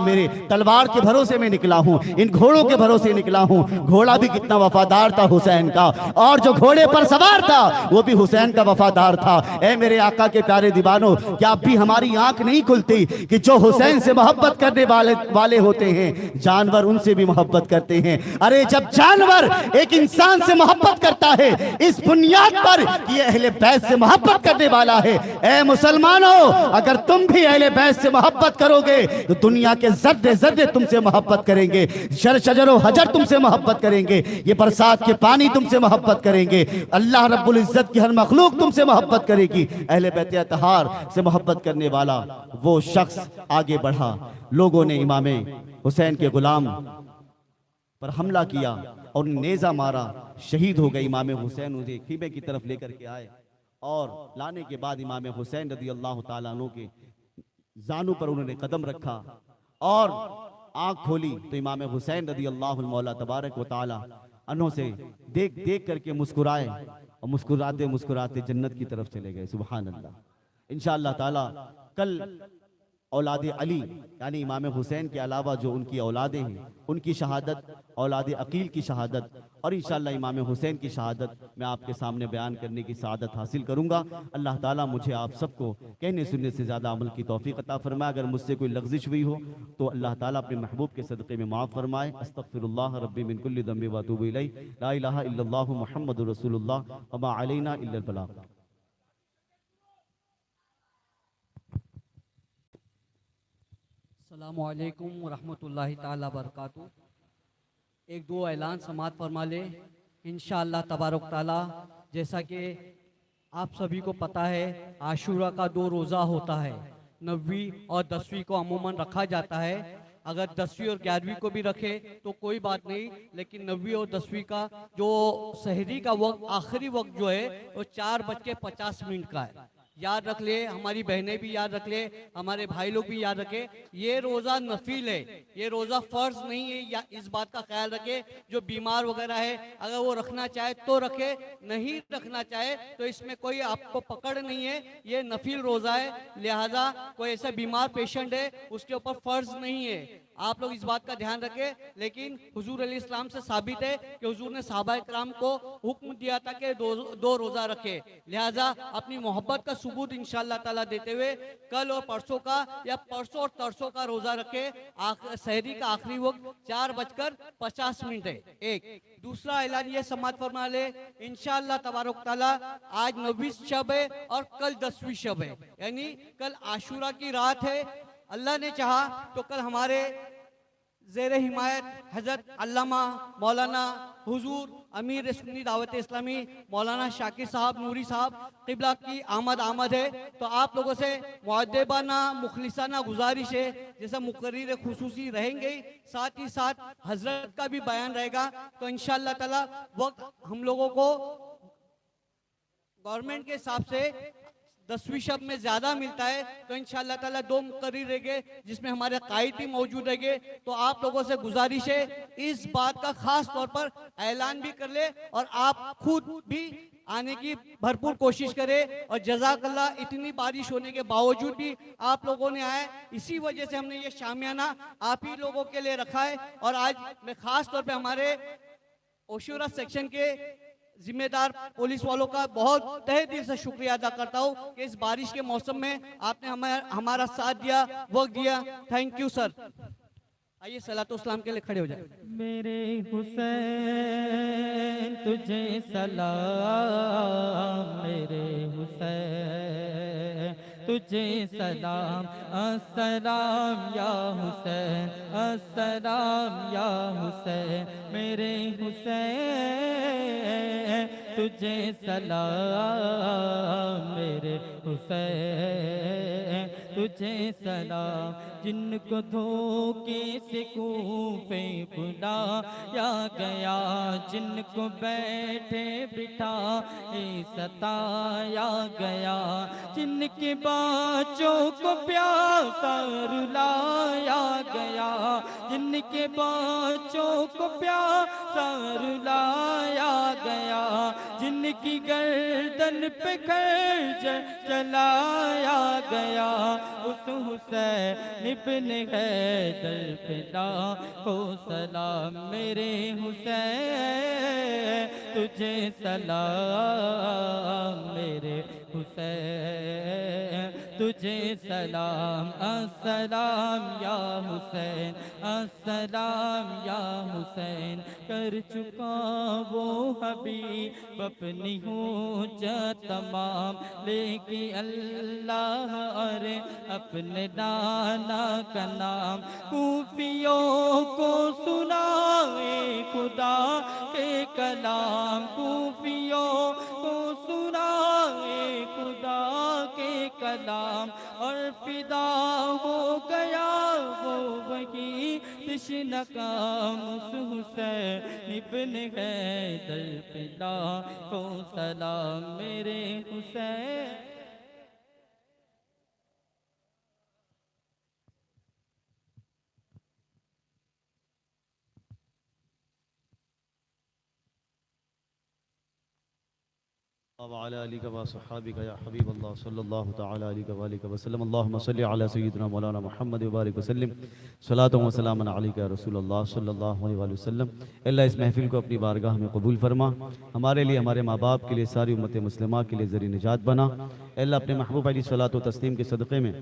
Speaker 1: मेरे तलवार के भरोसे में निकला हूं, इन घोड़ों के भरोसे निकला हूं। घोड़ा भी कितना वफादार था हुसैन का, और जो घोड़े पर पर सवार था वो भी हुसैन का वफादार था। ए मेरे आका के प्यारे दीवानों, क्या अब भी हमारी आंख नहीं खुलती कि जो हुसैन से मोहब्बत करने वाले होते हैं, जानवर उनसे भी मोहब्बत करते हैं। अरे जब जानवर एक इंसान से मोहब्बत करता है इस बुनियाद पर कि ये अहले बैत से मोहब्बत करने वाला है, ए मुसलमानों, अगर तुम भी अहले बैत से मोहब्बत करोगे तो दुनिया के जर्रे जर्रे तुमसे मोहब्बत करेंगे, शजरो हजर तुमसे मोहब्बत करेंगे, ये बरसात के पानी तुमसे मोहब्बत करेंगे, अल्लाह रब्बुल इज्जत की हर मखलूक तुमसे मोहब्बत करेगी। अहले बैत अतहार से मोहब्बत करने वाला वो शख्स आगे बढ़ा। लोगों ने इमाम हुसैन के गुलाम पर हमला किया और नेजा मारा, शहीद हो गए। इमाम हुसैन उसे खीबे की तरफ लेकर के आए और लाने के बाद इमाम हुसैन रज़ी अल्लाह ताला अन्हु के जानू पर उन्होंने कदम रखा और आंख खोली तो इमाम हुसैन रज़ी अल्लाह मौला तबारक व तआला अन्हों से देख देख करके मुस्कुराए और मुस्कुराते मुस्कुराते जन्नत की तरफ चले गए। सुभान अल्लाह। इंशाअल्लाह ताला कल औलाद अली यानी इमाम हुसैन के अलावा जो उनकी औलादें हैं उनकी शहादत, औलाद अकील की शहादत और इंशाअल्लाह इमाम हुसैन की शहादत मैं आपके सामने बयान करने की सआदत हासिल करूंगा। अल्लाह ताला मुझे आप सबको कहने सुनने से ज़्यादा अमल की तौफीक अता फरमाए। अगर मुझसे कोई लग़्ज़िश हुई हो तो अल्लाह ताला अपने महबूब के सदक़े में माफ़ फरमाए। अस्तग़फिरुल्लाह रब्बी मिन कुल्लि ज़ंबि व अतूबु इलैहि, ला इलाहा इल्लल्लाहु मुहम्मदुर रसूलुल्लाह व मा अलैना इल्लल बलाग।
Speaker 2: अस्सलामु अलैकुम रहमतुल्लाहि ताला बरकातहू। एक दो ऐलान समात फरमा ले इंशाअल्लाह तबारक ताला। जैसा कि आप सभी को पता है आशूरा का 2 रोज़ा होता है, 9वीं और 10वीं को अमूमन रखा जाता है। अगर 10वीं और 11वीं को भी रखे तो कोई बात नहीं, लेकिन 9वीं और 10वीं का जो सहरी का वक्त, आखिरी वक्त जो है वो 4:50 का है। याद रख ले, हमारी बहनें भी याद रख ले, हमारे भाई लोग भी याद रखे, ये रोज़ा नफिल है, ये रोज़ा फ़र्ज नहीं है। या इस बात का ख्याल रखे जो बीमार वगैरह है अगर वो रखना चाहे तो रखे, नहीं रखना चाहे तो इसमें कोई आपको पकड़ नहीं है। ये नफिल रोज़ा है, लिहाजा कोई ऐसा बीमार पेशेंट है उसके ऊपर फ़र्ज नहीं है। आप लोग इस बात का ध्यान रखें। लेकिन हुजूर अलैहि इस्लाम से साबित है कि हुजूर ने सहाबा इकराम को हुक्म दिया था कि दो रोज़ा रखे, लिहाजा अपनी मोहब्बत का सबूत इंशाअल्लाह ताला देते हुए कल और परसों का या परसों और तरसों का रोज़ा रखे। सहरी का आखिरी वक्त 4:50 है। एक दूसरा ऐलान ये समात फरमा ले इंशाअल्लाह तबारक ताला आज 9वीं शब है और कल 10वीं शब है, यानी कल आशूरा की रात है। अल्लाह ने चाहा तो कल हमारे ज़ेरे हिमायत हजरत अल्लामा मौलाना हुजूर अमीर सुन्नी दावत इस्लामी मौलाना शाकिर साहब नूरी साहब क़िबला की आमद है। तो आप लोगों से मुअद्दबाना मुखलिसाना गुजारिश है, जैसा मुकर्रिर खुसूसी रहेंगे साथ ही साथ हजरत का भी बयान रहेगा, तो इंशाअल्लाह ताला वक्त हम लोगों को गवर्नमेंट के हिसाब से 10वीं शब में ज्यादा मिलता है। तो इंशाअल्लाह ताला 2 मुकर्रिर रहेंगे जिसमें हमारे कायद भी मौजूद रहेंगे। तो आप लोगों से गुजारिश है इस बात का खास तौर पर ऐलान भी कर ले और आप खुद भी आने की भरपूर कोशिश करें। और जज़ाकल्लाह, इतनी बारिश होने के बावजूद भी आप लोगों ने आए, इसी वजह से हमने ये शामियाना आप ही लोगों के लिए रखा है। और आज मैं खास तौर पे हमारे ओशूरा सेक्शन के जिम्मेदार पुलिस वालों का बहुत तहे दिल से शुक्रिया अदा करता हूँ कि इस बारिश के मौसम में आपने हमारा साथ दिया, वक्त दिया। Thank you sir. आइए सलातो इस्लाम के लिए खड़े हो जाए।
Speaker 3: मेरे हुसैन तुझे सलाम, मेरे हुसैन तुझे सलाम, अस्सलाम या हुसैन, अस्सलाम या हुसैन, मेरे हुसैन तुझे सलाम, मेरे हुसैन तुझे सलाम। जिनको धोखे से कूफे बुलाया गया, जिनको बैठे बिठाए सताया गया, जिनके बच्चों को प्यासा रुलाया गया, जिनके बच्चों को प्यासा रुलाया गया, जिनकी गर्दन पे खर्च चलाया गया, उस हुसैन इब्ने हैदर पे लाखों सलाम। मेरे हुसैन तुझे सलाम, मेरे हुसैन तुझे सलाम। अस्सलाम या हुसैन, अस्सलाम या हुसैन। कर चुका वो हबीब अपनी हुज्जत तमाम, लेके अल्लाह और अपने नाना का नाम। कूफियों को सुनाए खुदा के कलाम, कूफियों को सुनाए खुदा के कलाम। और फिदा हो गया वो वही तश्ना काम, उस हुसैन इब्ने हैदर पे लाखों सलाम। मेरे हुसैन
Speaker 1: वअला आलिका व सहाबिका या हबीब अल्लाह सल्लल्लाहु तआला अलैहि वसल्लम। अल्लाहुम्मा सल्लि अला सय्यिदिना मौलाना मुहम्मद व बारिक वसल्लम। सलातो व सलामन अलैका या रसूलल्लाह सल्लल्लाहु अलैहि वसल्लम। अल्लाह इस महफिल को अपनी बारगाह में कबूल फरमा, हमारे लिए, हमारे माँ बाप के लिए, सारी उम्मत मुस्लिमा के लिए ज़रिए निजात बना। अल्लाह अपने महबूब अलैहि सलातो तस्लीम के सदक़े में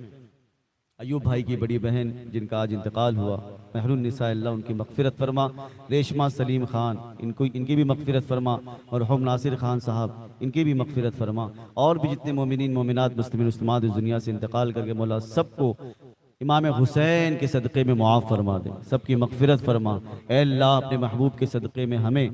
Speaker 1: अयूब भाई की बड़ी बहन जिनका आज इंतकाल हुआ, महरून निसा, अल्लाह उनकी मग़फ़िरत फरमा। रेशमा सलीम ख़ान, इनकी भी मग़फ़िरत फरमा। और हम नासिर ख़ान साहब, इनकी भी मग़फ़िरत फरमा। और भी जितने मोमिनीन मोमिनात मुस्लिमीन मुस्लिमात इस दुनिया से इंतकाल करके मौला सबको इमाम हुसैन के सदक़े में मुआफ़ फरमा दे, सबकी मग़फ़िरत फरमा। ऐ अल्लाह अपने महबूब के सदक़े में हमें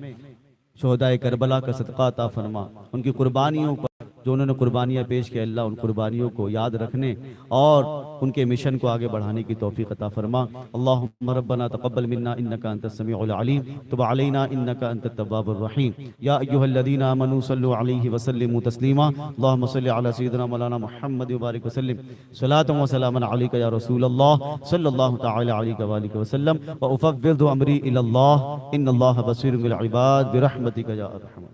Speaker 1: शोहदाए करबला का सदक़ा अता फरमा। उनकी कुर्बानियों पर जो उन्होंने कुर्बानियाँ पेश की, अल्लाह उन कुर्बानियों को याद रखने और उनके मिशन को आगे बढ़ाने की तौफीक अता फरमा। अल्लाहुम्मा रब्बना तक़ब्बल मिन्ना इन्नका अंतस समीउल अलीम, तुब अलैना इन्नका अंतत तव्वाबुर रहीम। या अय्युहल्लज़ीना आमनू सल्लु अलैहि व सल्लिमू तस्लीमा। अल्लाहुम्मा सल्लि अला सय्यिदिना मौलाना मुहम्मद व बारिक वसल्लिम। सलातन व सलामन अलैका या रसूलल्लाह सल्लल्लाहु तआला अलैहि व आलिहि वसल्लम। व उफ़व्विदु अमरी इलल्लाह, इन्नल्लाह बसीरुन बिल इबाद बिरहमतिका या अरहम।